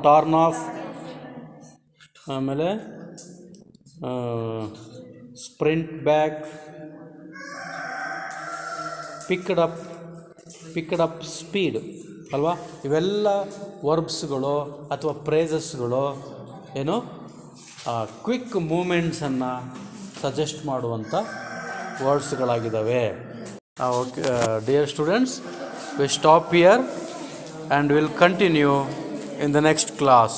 ಟಾರ್ನ್ ಆಫ್, ಆಮೇಲೆ sprint back, picked up speed ಅಲ್ವಾ? ಇವೆಲ್ಲ ವರ್ಬ್ಸ್ಗಳು ಅಥವಾ ಪ್ರೇಸಸ್ಗಳು ಏನು ಕ್ವಿಕ್ ಮೂಮೆಂಟ್ಸನ್ನು ಸಜೆಸ್ಟ್ ಮಾಡುವಂಥ ವರ್ಡ್ಸ್ಗಳಾಗಿದ್ದಾವೆ. Okay dear students, we stop here and we'll continue in the next class.